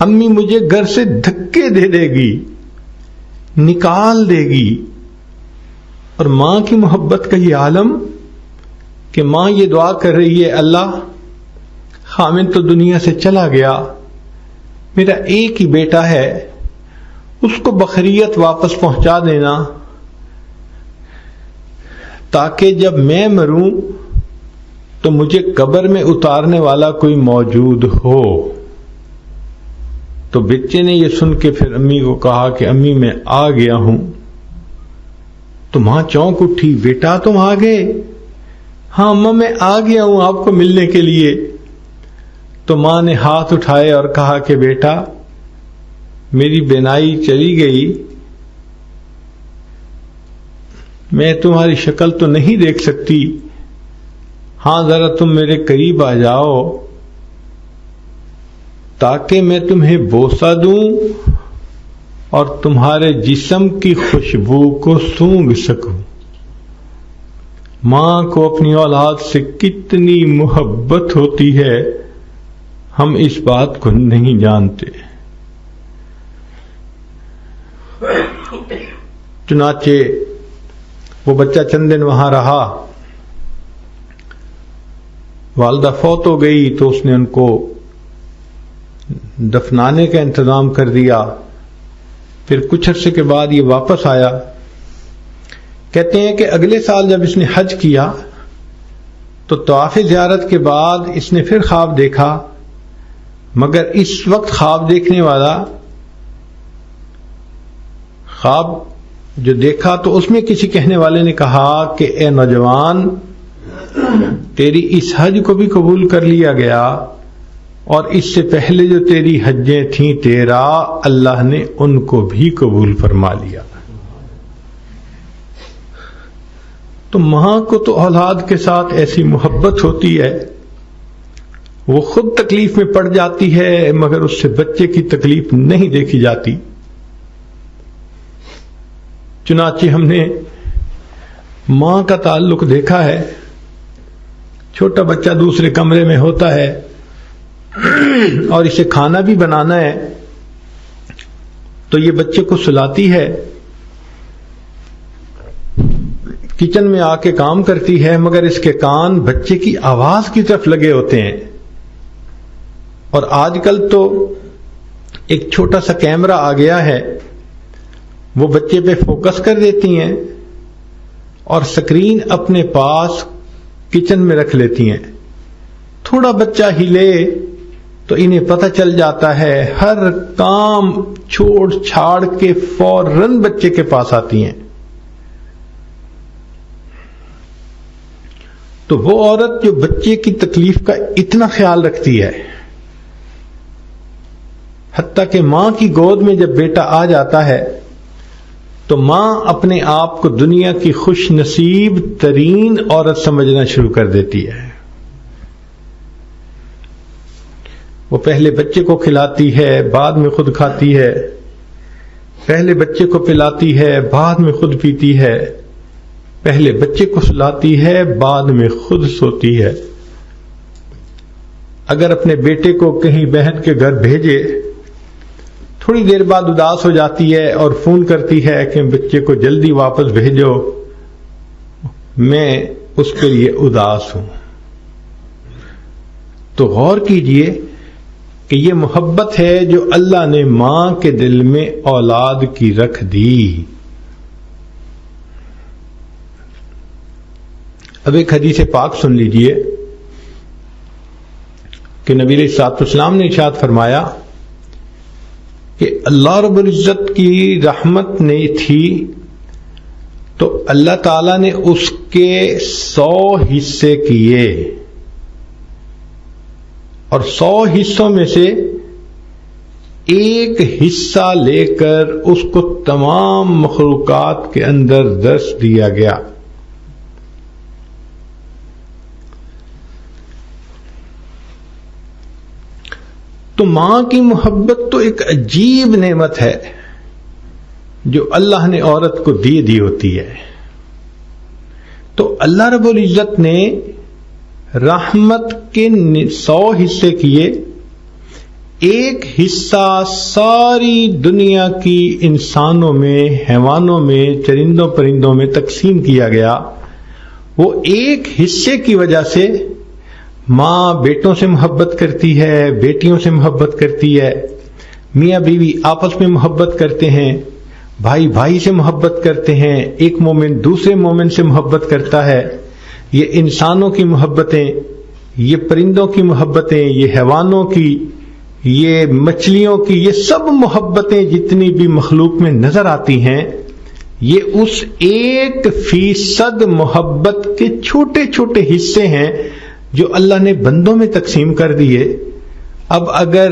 امی مجھے گھر سے دھکے دے دے گی، نکال دے گی، اور ماں کی محبت کا یہ عالم کہ ماں یہ دعا کر رہی ہے، اللہ خامد تو دنیا سے چلا گیا، میرا ایک ہی بیٹا ہے، اس کو بخیریت واپس پہنچا دینا تاکہ جب میں مروں تو مجھے قبر میں اتارنے والا کوئی موجود ہو۔ تو بچے نے یہ سن کے پھر امی کو کہا کہ امی میں آ گیا ہوں۔ تو ماں چونک اٹھی، بیٹا تم آ گئے؟ ہاں اماں میں آ گیا ہوں آپ کو ملنے کے لیے۔ تو ماں نے ہاتھ اٹھائے اور کہا کہ بیٹا میری بینائی چلی گئی، میں تمہاری شکل تو نہیں دیکھ سکتی، ہاں ذرا تم میرے قریب آ جاؤ تاکہ میں تمہیں بوسہ دوں اور تمہارے جسم کی خوشبو کو سونگھ سکوں۔ ماں کو اپنی اولاد سے کتنی محبت ہوتی ہے ہم اس بات کو نہیں جانتے۔ چنانچہ وہ بچہ چند دن وہاں رہا، والدہ فوت ہو گئی تو اس نے ان کو دفنانے کا انتظام کر دیا۔ پھر کچھ عرصے کے بعد یہ واپس آیا۔ کہتے ہیں کہ اگلے سال جب اس نے حج کیا تو طواف زیارت کے بعد اس نے پھر خواب دیکھا، مگر اس وقت خواب دیکھنے والا خواب جو دیکھا تو اس میں کسی کہنے والے نے کہا کہ اے نوجوان، تیری اس حج کو بھی قبول کر لیا گیا اور اس سے پہلے جو تیری حجیں تھیں 13 اللہ نے ان کو بھی قبول فرما لیا۔ تو ماں کو تو اولاد کے ساتھ ایسی محبت ہوتی ہے، وہ خود تکلیف میں پڑ جاتی ہے مگر اس سے بچے کی تکلیف نہیں دیکھی جاتی۔ چنانچہ ہم نے ماں کا تعلق دیکھا ہے، چھوٹا بچہ دوسرے کمرے میں ہوتا ہے اور اسے کھانا بھی بنانا ہے تو یہ بچے کو سلاتی ہے، کچن میں آ کے کام کرتی ہے، مگر اس کے کان بچے کی آواز کی طرف لگے ہوتے ہیں۔ اور آج کل تو ایک چھوٹا سا کیمرہ آ گیا ہے، وہ بچے پہ فوکس کر دیتی ہیں اور سکرین اپنے پاس کچن میں رکھ لیتی ہیں۔ تھوڑا بچہ ہلے تو انہیں پتہ چل جاتا ہے، ہر کام چھوڑ چھاڑ کے فوراً بچے کے پاس آتی ہیں۔ تو وہ عورت جو بچے کی تکلیف کا اتنا خیال رکھتی ہے، حتیٰ کہ ماں کی گود میں جب بیٹا آ جاتا ہے تو ماں اپنے آپ کو دنیا کی خوش نصیب ترین عورت سمجھنا شروع کر دیتی ہے۔ وہ پہلے بچے کو کھلاتی ہے، بعد میں خود کھاتی ہے، پہلے بچے کو پلاتی ہے، بعد میں خود پیتی ہے، پہلے بچے کو سلاتی ہے، بعد میں خود سوتی ہے۔ اگر اپنے بیٹے کو کہیں بہن کے گھر بھیجے، تھوڑی دیر بعد اداس ہو جاتی ہے اور فون کرتی ہے کہ بچے کو جلدی واپس بھیجو، میں اس کے لیے اداس ہوں۔ تو غور کیجئے کہ یہ محبت ہے جو اللہ نے ماں کے دل میں اولاد کی رکھ دی۔ اب ایک حدیث پاک سن لیجئے کہ نبی علیہ الصلوۃ والسلام نے ارشاد فرمایا کہ اللہ رب العزت کی رحمت نہیں تھی تو اللہ تعالی نے اس کے 100 حصے کیے اور 100 حصوں میں سے ایک حصہ لے کر اس کو تمام مخلوقات کے اندر درس دیا گیا۔ تو ماں کی محبت تو ایک عجیب نعمت ہے جو اللہ نے عورت کو دی ہوتی ہے۔ تو اللہ رب العزت نے رحمت کے 100 حصے کیے، ایک حصہ ساری دنیا کی انسانوں میں، حیوانوں میں، چرندوں پرندوں میں تقسیم کیا گیا۔ وہ ایک حصے کی وجہ سے ماں بیٹوں سے محبت کرتی ہے، بیٹیوں سے محبت کرتی ہے، میاں بیوی آپس میں محبت کرتے ہیں، بھائی بھائی سے محبت کرتے ہیں، ایک مومن دوسرے مومن سے محبت کرتا ہے۔ یہ انسانوں کی محبتیں، یہ پرندوں کی محبتیں، یہ حیوانوں کی، یہ مچھلیوں کی، یہ سب محبتیں جتنی بھی مخلوق میں نظر آتی ہیں، یہ اس 1% محبت کے چھوٹے چھوٹے حصے ہیں جو اللہ نے بندوں میں تقسیم کر دیے۔ اب اگر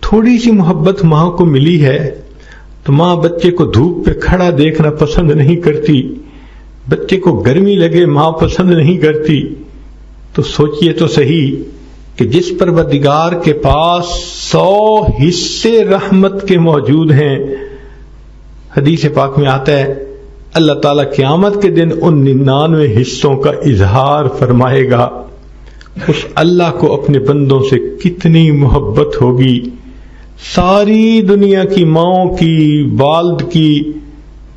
تھوڑی سی محبت ماں کو ملی ہے تو ماں بچے کو دھوپ پہ کھڑا دیکھنا پسند نہیں کرتی، بچے کو گرمی لگے ماں پسند نہیں کرتی۔ تو سوچئے تو صحیح کہ جس پروردگار کے پاس 100 حصے رحمت کے موجود ہیں، حدیث پاک میں آتا ہے اللہ تعالیٰ قیامت کے دن ان 99 حصوں کا اظہار فرمائے گا۔ اس اللہ کو اپنے بندوں سے کتنی محبت ہوگی۔ ساری دنیا کی ماؤں کی، والد کی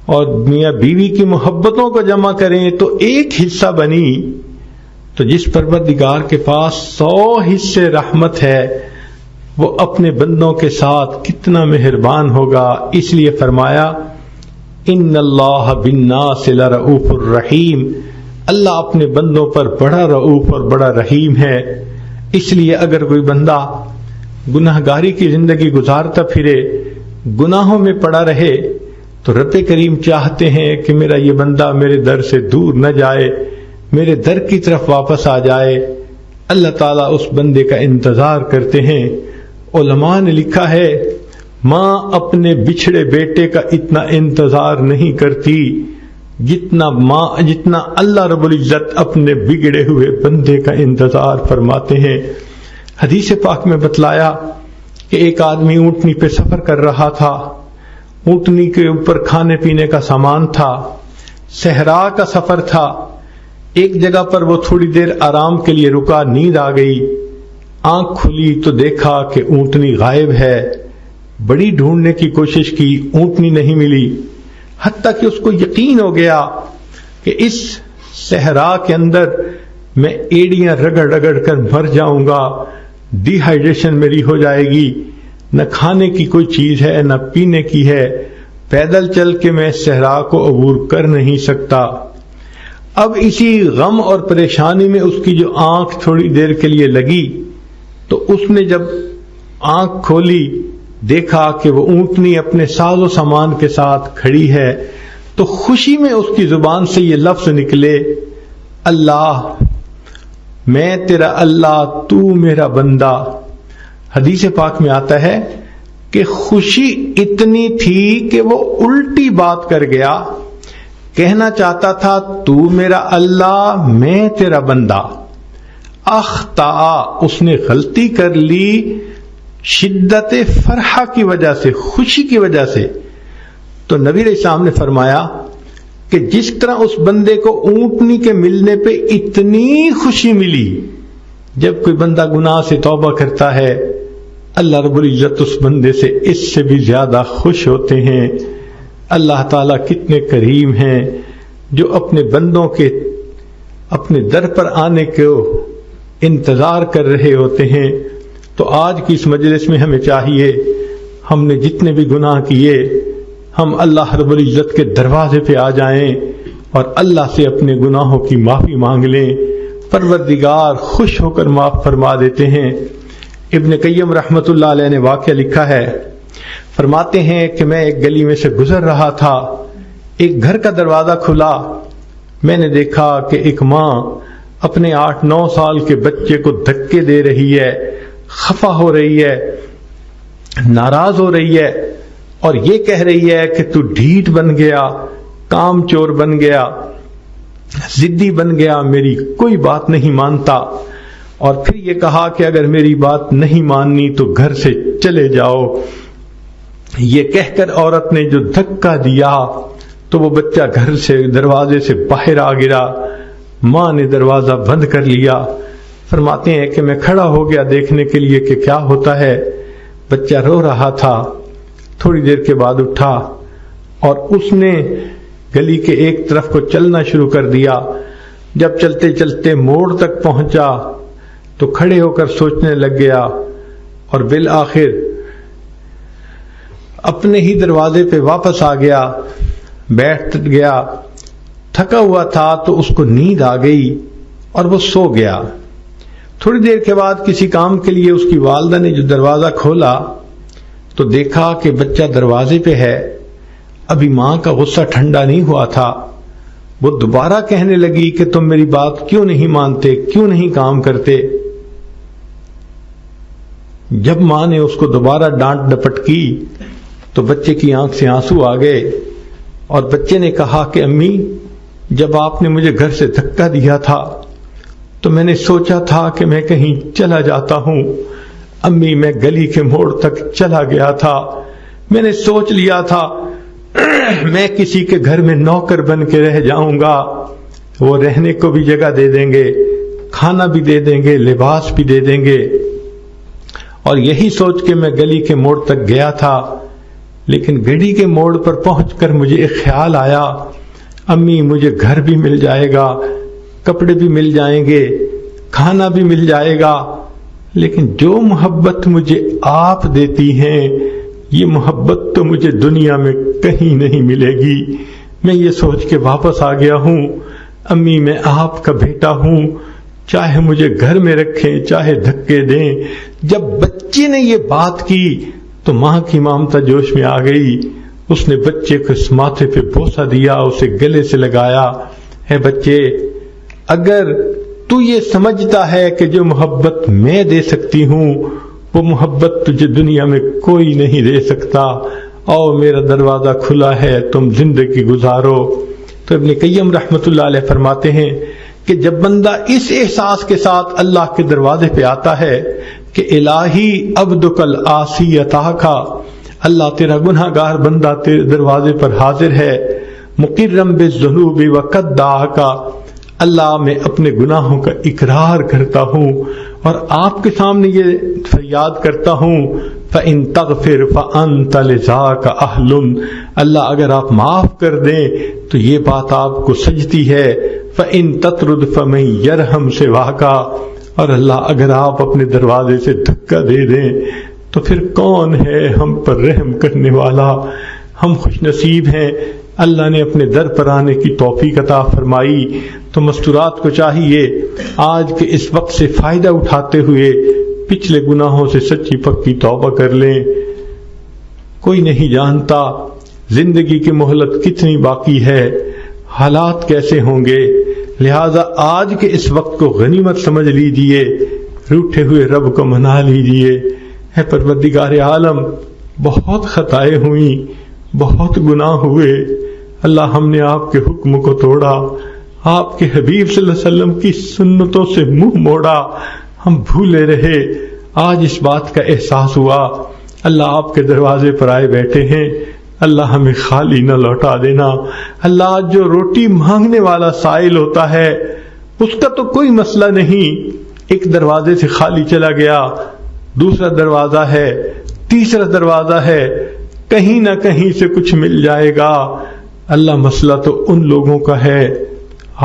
اور میاں بیوی کی محبتوں کو جمع کریں تو ایک حصہ بنی، تو جس پروردگار کے پاس 100 حصے رحمت ہے وہ اپنے بندوں کے ساتھ کتنا مہربان ہوگا۔ اس لیے فرمایا ان اللہ بالناس لرؤوف الرحیم، اللہ اپنے بندوں پر بڑا رؤوف اور بڑا رحیم ہے۔ اس لیے اگر کوئی بندہ گناہ گاری کی زندگی گزارتا پھرے، گناہوں میں پڑا رہے، تو رب کریم چاہتے ہیں کہ میرا یہ بندہ میرے در سے دور نہ جائے، میرے در کی طرف واپس آ جائے۔ اللہ تعالیٰ اس بندے کا انتظار کرتے ہیں۔ علماء نے لکھا ہے ماں اپنے بچھڑے بیٹے کا اتنا انتظار نہیں کرتی جتنا اللہ رب العزت اپنے بگڑے ہوئے بندے کا انتظار فرماتے ہیں۔ حدیث پاک میں بتلایا کہ ایک آدمی اونٹنی پہ سفر کر رہا تھا، اونٹنی کے اوپر کھانے پینے کا سامان تھا، صحرا کا سفر تھا۔ ایک جگہ پر وہ تھوڑی دیر آرام کے لیے رکا، نیند آ گئی، آنکھ کھلی تو دیکھا کہ اونٹنی غائب ہے۔ بڑی ڈھونڈنے کی کوشش کی، اونٹنی نہیں ملی، حتیٰ کہ اس کو یقین ہو گیا کہ اس صحرا کے اندر میں ایڑیاں رگڑ رگڑ کر مر جاؤں گا، ڈی ہائیڈریشن میری ہو جائے گی، نہ کھانے کی کوئی چیز ہے نہ پینے کی ہے، پیدل چل کے میں صحرا کو عبور کر نہیں سکتا۔ اب اسی غم اور پریشانی میں اس کی جو آنکھ تھوڑی دیر کے لیے لگی تو اس نے جب آنکھ کھولی دیکھا کہ وہ اونٹنی اپنے ساز و سامان کے ساتھ کھڑی ہے، تو خوشی میں اس کی زبان سے یہ لفظ نکلے، اللہ میں تیرا اللہ، تو میرا بندہ۔ حدیث پاک میں آتا ہے کہ خوشی اتنی تھی کہ وہ الٹی بات کر گیا، کہنا چاہتا تھا تو میرا اللہ، میں تیرا بندہ۔ اخطا، اس نے غلطی کر لی شدت فرحہ کی وجہ سے، خوشی کی وجہ سے۔ تو نبی علیہ السلام نے فرمایا کہ جس طرح اس بندے کو اونٹنی کے ملنے پہ اتنی خوشی ملی، جب کوئی بندہ گناہ سے توبہ کرتا ہے اللہ رب العزت اس بندے سے اس سے بھی زیادہ خوش ہوتے ہیں۔ اللہ تعالیٰ کتنے کریم ہیں جو اپنے بندوں کے اپنے در پر آنے کو انتظار کر رہے ہوتے ہیں۔ تو آج کی اس مجلس میں ہمیں چاہیے، ہم نے جتنے بھی گناہ کیے، ہم اللہ رب العزت کے دروازے پہ آ جائیں اور اللہ سے اپنے گناہوں کی معافی مانگ لیں۔ پروردگار خوش ہو کر معاف فرما دیتے ہیں۔ ابن قیم رحمت اللہ علیہ نے واقعہ لکھا ہے، فرماتے ہیں کہ میں ایک گلی میں سے گزر رہا تھا، ایک گھر کا دروازہ کھلا، میں نے دیکھا کہ ایک ماں اپنے 8-9 سال کے بچے کو دھکے دے رہی ہے، خفا ہو رہی ہے، ناراض ہو رہی ہے اور یہ کہہ رہی ہے کہ تو ڈھیٹ بن گیا، کام چور بن گیا، ضدی بن گیا، میری کوئی بات نہیں مانتا، اور پھر یہ کہا کہ اگر میری بات نہیں ماننی تو گھر سے چلے جاؤ۔ یہ کہہ کر عورت نے جو دھکا دیا تو وہ بچہ گھر سے دروازے سے باہر آ گرا۔ ماں نے دروازہ بند کر لیا۔ فرماتے ہیں کہ میں کھڑا ہو گیا دیکھنے کے لیے کہ کیا ہوتا ہے۔ بچہ رو رہا تھا۔ تھوڑی دیر کے بعد اٹھا اور اس نے گلی کے ایک طرف کو چلنا شروع کر دیا۔ جب چلتے چلتے موڑ تک پہنچا تو کھڑے ہو کر سوچنے لگ گیا اور بالآخر اپنے ہی دروازے پہ واپس آ گیا، بیٹھ گیا۔ تھکا ہوا تھا تو اس کو نیند آ گئی اور وہ سو گیا۔ تھوڑی دیر کے بعد کسی کام کے لیے اس کی والدہ نے جو دروازہ کھولا تو دیکھا کہ بچہ دروازے پہ ہے۔ ابھی ماں کا غصہ ٹھنڈا نہیں ہوا تھا۔ وہ دوبارہ کہنے لگی کہ تم میری بات کیوں نہیں مانتے، کیوں نہیں کام کرتے؟ جب ماں نے اس کو دوبارہ ڈانٹ ڈپٹ کی تو بچے کی آنکھ سے آنسو آ گئے اور بچے نے کہا کہ امی، جب آپ نے مجھے گھر سے دھکا دیا تھا تو میں نے سوچا تھا کہ میں کہیں چلا جاتا ہوں۔ امی، میں گلی کے موڑ تک چلا گیا تھا، میں نے سوچ لیا تھا میں کسی کے گھر میں نوکر بن کے رہ جاؤں گا، وہ رہنے کو بھی جگہ دے دیں گے، کھانا بھی دے دیں گے، لباس بھی دے دیں گے، اور یہی سوچ کے میں گلی کے موڑ تک گیا تھا۔ لیکن گلی کے موڑ پر پہنچ کر مجھے ایک خیال آیا، امی مجھے گھر بھی مل جائے گا، کپڑے بھی مل جائیں گے، کھانا بھی مل جائے گا، لیکن جو محبت مجھے آپ دیتی ہیں یہ محبت تو مجھے دنیا میں کہیں نہیں ملے گی۔ میں یہ سوچ کے واپس آ گیا ہوں، امی میں آپ کا بیٹا ہوں، چاہے مجھے گھر میں رکھیں چاہے دھکے دیں۔ جب بچے نے یہ بات کی تو ماں کی ممتا جوش میں آ گئی۔ اس نے بچے کو اس ماتھے پہ بوسہ دیا، اسے گلے سے لگایا، اے بچے، اگر تو یہ سمجھتا ہے کہ جو محبت میں دے سکتی ہوں وہ محبت تجھے دنیا میں کوئی نہیں دے سکتا، اور میرا دروازہ کھلا ہے، تم زندگی گزارو۔ تو ابن قیم رحمت اللہ علیہ فرماتے ہیں کہ جب بندہ اس احساس کے ساتھ اللہ کے دروازے پہ آتا ہے کہ الہی عبدک العاصی اتاکا، اللہ تیرا گناہ گار بندہ تیرے دروازے پر حاضر ہے، مقرم بالذنوب وقد دعاکا، اللہ میں اپنے گناہوں کا اقرار کرتا ہوں اور آپ کے سامنے یہ فریاد کرتا ہوں، فَإِن تَغْفِرْ فَأَنْتَ لِذَاكَ أَهْلٌ، اللہ اگر آپ معاف کر دیں تو یہ بات آپ کو سجتی ہے، فَإِن تَطْرُدْ فَمَن يَرْحَمْ سِوَاكَ، اور اللہ اگر آپ اپنے دروازے سے دھکا دے دیں تو پھر کون ہے ہم پر رحم کرنے والا؟ ہم خوش نصیب ہیں، اللہ نے اپنے در پر آنے کی توفیق عطا فرمائی۔ تو مستورات کو چاہیے آج کے اس وقت سے فائدہ اٹھاتے ہوئے پچھلے گناہوں سے سچی پکی توبہ کر لیں۔ کوئی نہیں جانتا زندگی کی مہلت کتنی باقی ہے، حالات کیسے ہوں گے، لہذا آج کے اس وقت کو غنیمت سمجھ لیجئے، روٹھے ہوئے رب کو منا لیجئے۔ اے پروردگار عالم، بہت خطائیں ہوئیں، بہت گناہ ہوئے، اللہ ہم نے آپ کے حکم کو توڑا، آپ کے حبیب صلی اللہ علیہ وسلم کی سنتوں سے منہ موڑا، ہم بھولے رہے۔ آج اس بات کا احساس ہوا، اللہ آپ کے دروازے پر آئے بیٹھے ہیں، اللہ ہمیں خالی نہ لوٹا دینا۔ اللہ جو روٹی مانگنے والا سائل ہوتا ہے اس کا تو کوئی مسئلہ نہیں، ایک دروازے سے خالی چلا گیا، دوسرا دروازہ ہے، تیسرا دروازہ ہے، کہیں نہ کہیں سے کچھ مل جائے گا۔ اللہ مسئلہ تو ان لوگوں کا ہے،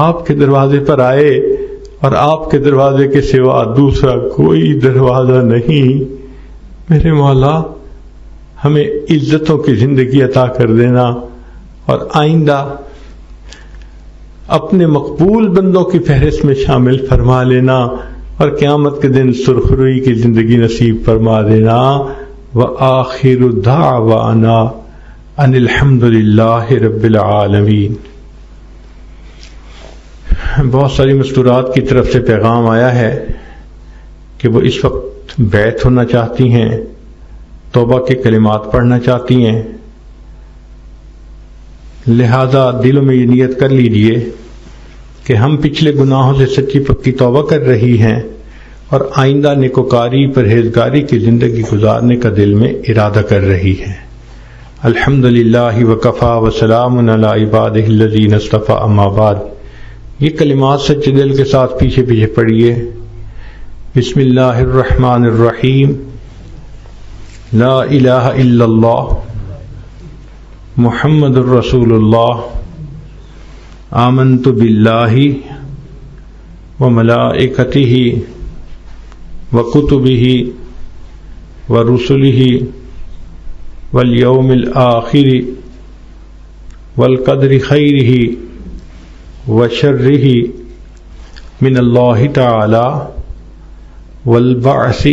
آپ کے دروازے پر آئے اور آپ کے دروازے کے سوا دوسرا کوئی دروازہ نہیں۔ میرے مولا، ہمیں عزتوں کی زندگی عطا کر دینا اور آئندہ اپنے مقبول بندوں کی فہرست میں شامل فرما لینا اور قیامت کے دن سرخروئی کی زندگی نصیب فرما دینا۔ وآخر دعوانا ان الحمد للہ رب العالمین۔ بہت ساری مستورات کی طرف سے پیغام آیا ہے کہ وہ اس وقت بیعت ہونا چاہتی ہیں، توبہ کے کلمات پڑھنا چاہتی ہیں، لہذا دلوں میں یہ نیت کر لیجئے کہ ہم پچھلے گناہوں سے سچی پکی توبہ کر رہی ہیں اور آئندہ نیکوکاری پرہیزگاری کی زندگی گزارنے کا دل میں ارادہ کر رہی ہیں۔ الحمدللہ وکفا وسلام علی عبادہ الذین اصطفی، اما بعد۔ یہ کلمات سچے دل کے ساتھ پیچھے پیچھے پڑھیے. بسم اللہ الرحمن الرحیم. لا الہ الا اللہ محمد الرسول اللہ. آمنت باللہ وملائکتہ وکتبہ ورسلہ والیوم الآخر والقدر خیرہ وشرہ من اللہ تعالی والبعث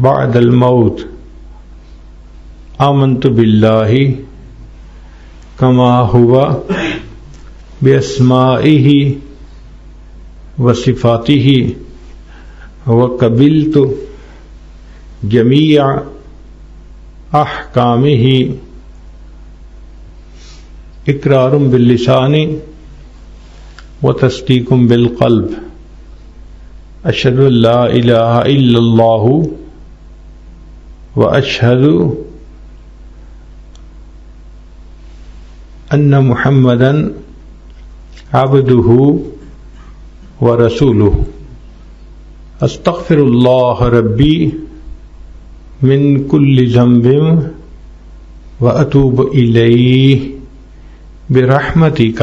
بعد الموت. آمنت باللہ کما ہوا باسمائہ وصفاتہ وقبلت جمیع احکامہ اقرار باللسان وتصدیق بالقلب. اشہد ان لا الہ الا اللہ واشہد ان محمدا عبدہ ورسولہ. استغفر اللہ ربی من کل ذنب واتوب الیہ برحمتک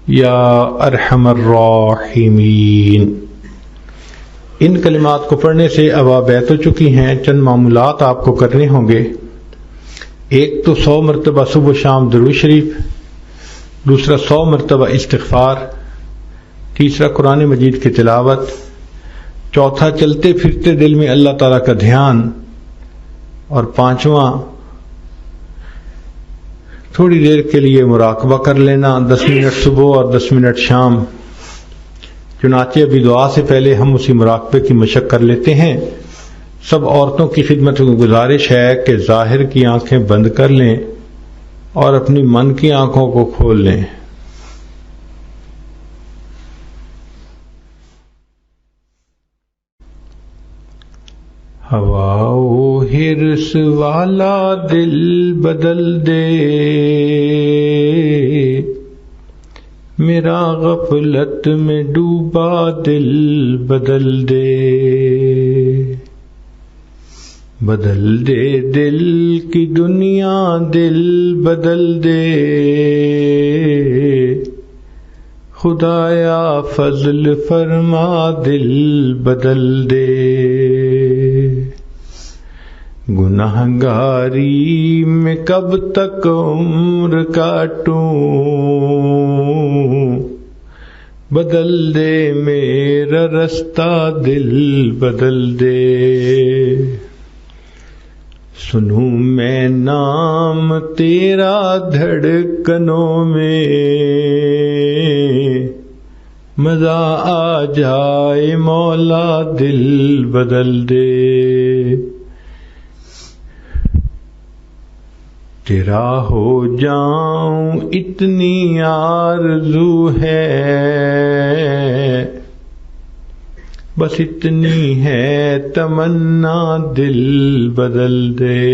یا ارحم الراحمین. ان کلمات کو پڑھنے سے ابا بیت ہو چکی ہیں. چند معمولات آپ کو کرنے ہوں گے. ایک تو 100 مرتبہ صبح و شام درود شریف، دوسرا 100 مرتبہ استغفار، تیسرا قرآن مجید کی تلاوت، چوتھا چلتے پھرتے دل میں اللہ تعالیٰ کا دھیان، اور پانچواں تھوڑی دیر کے لیے مراقبہ کر لینا، 10 منٹ صبح اور 10 منٹ شام. چنانچہ ابھی دعا سے پہلے ہم اسی مراقبے کی مشق کر لیتے ہیں. سب عورتوں کی خدمت میں گزارش ہے کہ ظاہر کی آنکھیں بند کر لیں اور اپنی من کی آنکھوں کو کھول لیں. ہوا و حرص والا دل بدل دے، میرا غفلت میں ڈوبا دل بدل دے. بدل دے دل کی دنیا دل بدل دے، خدایا فضل فرما دل بدل دے. گنہگاری میں کب تک عمر کاٹوں، بدل دے میرا رستہ دل بدل دے. سنوں میں نام تیرا دھڑکنوں میں، مزہ آ جائے مولا دل بدل دے. تیرا ہو جاؤں اتنی آرزو ہے، بس اتنی ہے تمنا دل بدل دے.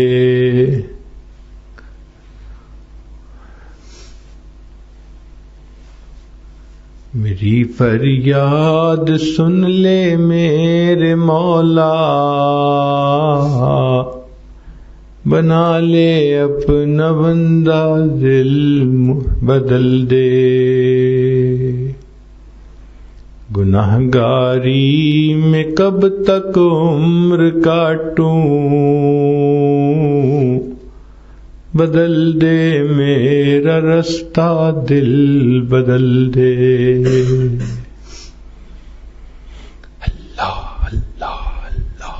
میری فریاد سن لے میرے مولا، بنا لے اپنا بندہ دل بدل دے. گنہگاری میں کب تک عمر کاٹوں، بدل دے میرا رستہ دل بدل دے. اللہ اللہ اللہ.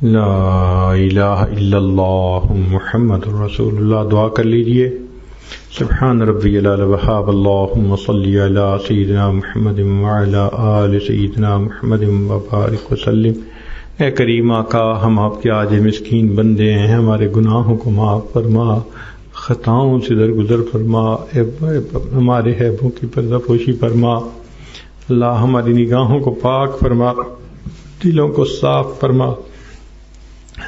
لا الہ الا اللہ محمد رسول اللہ. دعا کر لیجئے. سبحان ربی العلی وہاب. اللہم صلی علی سیدنا محمد وعلی آل سیدنا محمد وبارک وسلم. اے کریم آقا، ہم آپ کے عاجز مسکین بندے ہیں، ہمارے گناہوں کو معاف فرما، خطاؤں سے درگزر فرما، ہمارے عیبوں کی پردہ پوشی فرما۔ اللہ ہماری نگاہوں کو پاک فرما، دلوں کو صاف فرما،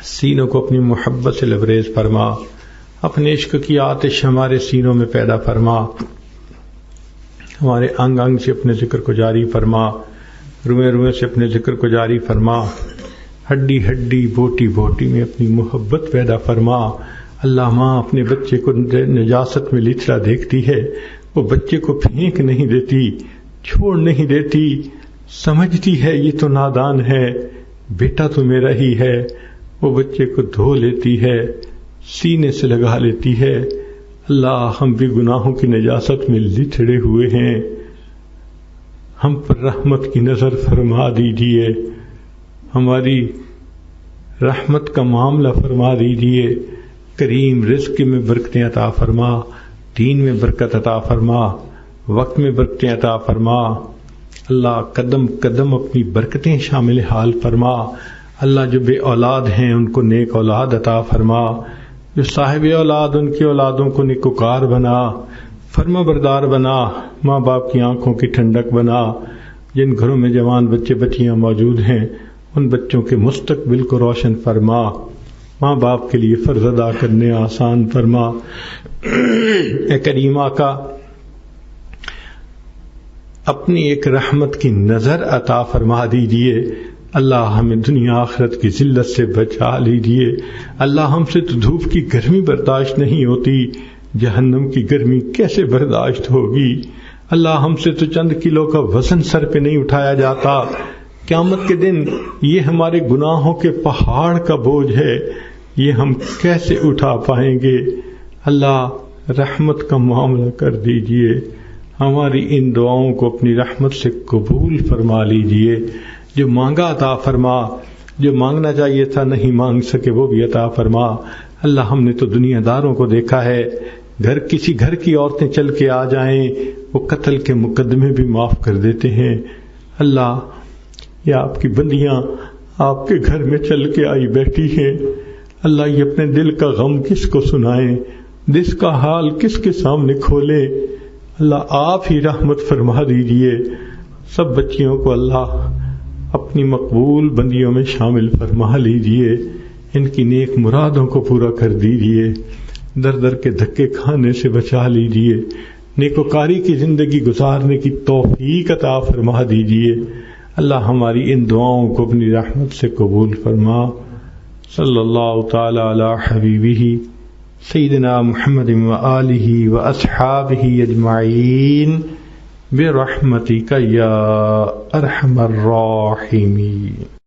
سینوں کو اپنی محبت سے لبریز فرما، اپنے عشق کی آتش ہمارے سینوں میں پیدا فرما، ہمارے انگ انگ سے اپنے ذکر کو جاری فرما، روئے روئے سے اپنے ذکر کو جاری فرما، ہڈی ہڈی بوٹی بوٹی میں اپنی محبت پیدا فرما۔ اللہ ماں اپنے بچے کو نجاست میں لتڑا دیکھتی ہے، وہ بچے کو پھینک نہیں دیتی، چھوڑ نہیں دیتی، سمجھتی ہے یہ تو نادان ہے، بیٹا تو میرا ہی ہے، وہ بچے کو دھو لیتی ہے، سینے سے لگا لیتی ہے۔ اللہ ہم بھی گناہوں کی نجاست میں لتڑے ہوئے ہیں، ہم پر رحمت کی نظر فرما دیجیے، ہماری رحمت کا معاملہ فرما دیجیے۔ کریم رزق میں برکتیں عطا فرما، دین میں برکت عطا فرما، وقت میں برکتیں عطا فرما۔ اللہ قدم قدم اپنی برکتیں شامل حال فرما۔ اللہ جو بے اولاد ہیں ان کو نیک اولاد عطا فرما، جو صاحب اولاد ان کی اولادوں کو نیکوکار بنا، فرما بردار بنا، ماں باپ کی آنکھوں کی ٹھنڈک بنا۔ جن گھروں میں جوان بچے بچیاں موجود ہیں ان بچوں کے مستقبل کو روشن فرما، ماں باپ کے لیے فرض ادا کرنے آسان فرما۔ اے کریم آقا، اپنی ایک رحمت کی نظر عطا فرما دیجئے۔ اللہ ہمیں دنیا آخرت کی ذلت سے بچا لیجئے۔ اللہ ہم سے تو دھوپ کی گرمی برداشت نہیں ہوتی، جہنم کی گرمی کیسے برداشت ہوگی؟ اللہ ہم سے تو چند کلو کا وزن سر پہ نہیں اٹھایا جاتا، قیامت کے دن یہ ہمارے گناہوں کے پہاڑ کا بوجھ ہے، یہ ہم کیسے اٹھا پائیں گے؟ اللہ رحمت کا معاملہ کر دیجئے، ہماری ان دعاؤں کو اپنی رحمت سے قبول فرما لیجئے۔ جو مانگا عطا فرما، جو مانگنا چاہیے تھا نہیں مانگ سکے وہ بھی عطا فرما۔ اللہ ہم نے تو دنیا داروں کو دیکھا ہے، کسی گھر کی عورتیں چل کے آ جائیں وہ قتل کے مقدمے بھی معاف کر دیتے ہیں۔ اللہ یہ آپ کی بندیاں آپ کے گھر میں چل کے آئی بیٹھی ہیں، اللہ یہ اپنے دل کا غم کس کو سنائیں، دل کا حال کس کے سامنے کھولیں؟ اللہ آپ ہی رحمت فرما دیجئے۔ سب بچیوں کو اللہ اپنی مقبول بندیوں میں شامل فرما لیجئے، ان کی نیک مرادوں کو پورا کر دیجئے، در در کے دھکے کھانے سے بچا لیجئے، نیکوکاری کی زندگی گزارنے کی توفیق عطا فرما دیجئے۔ اللہ ہماری ان دعاؤں کو اپنی رحمت سے قبول فرما۔ صلی اللہ تعالی علی حبیبہ سیدنا محمد وآلہ واصحابہ اجمعین برحمتک یا ارحم الراحمین۔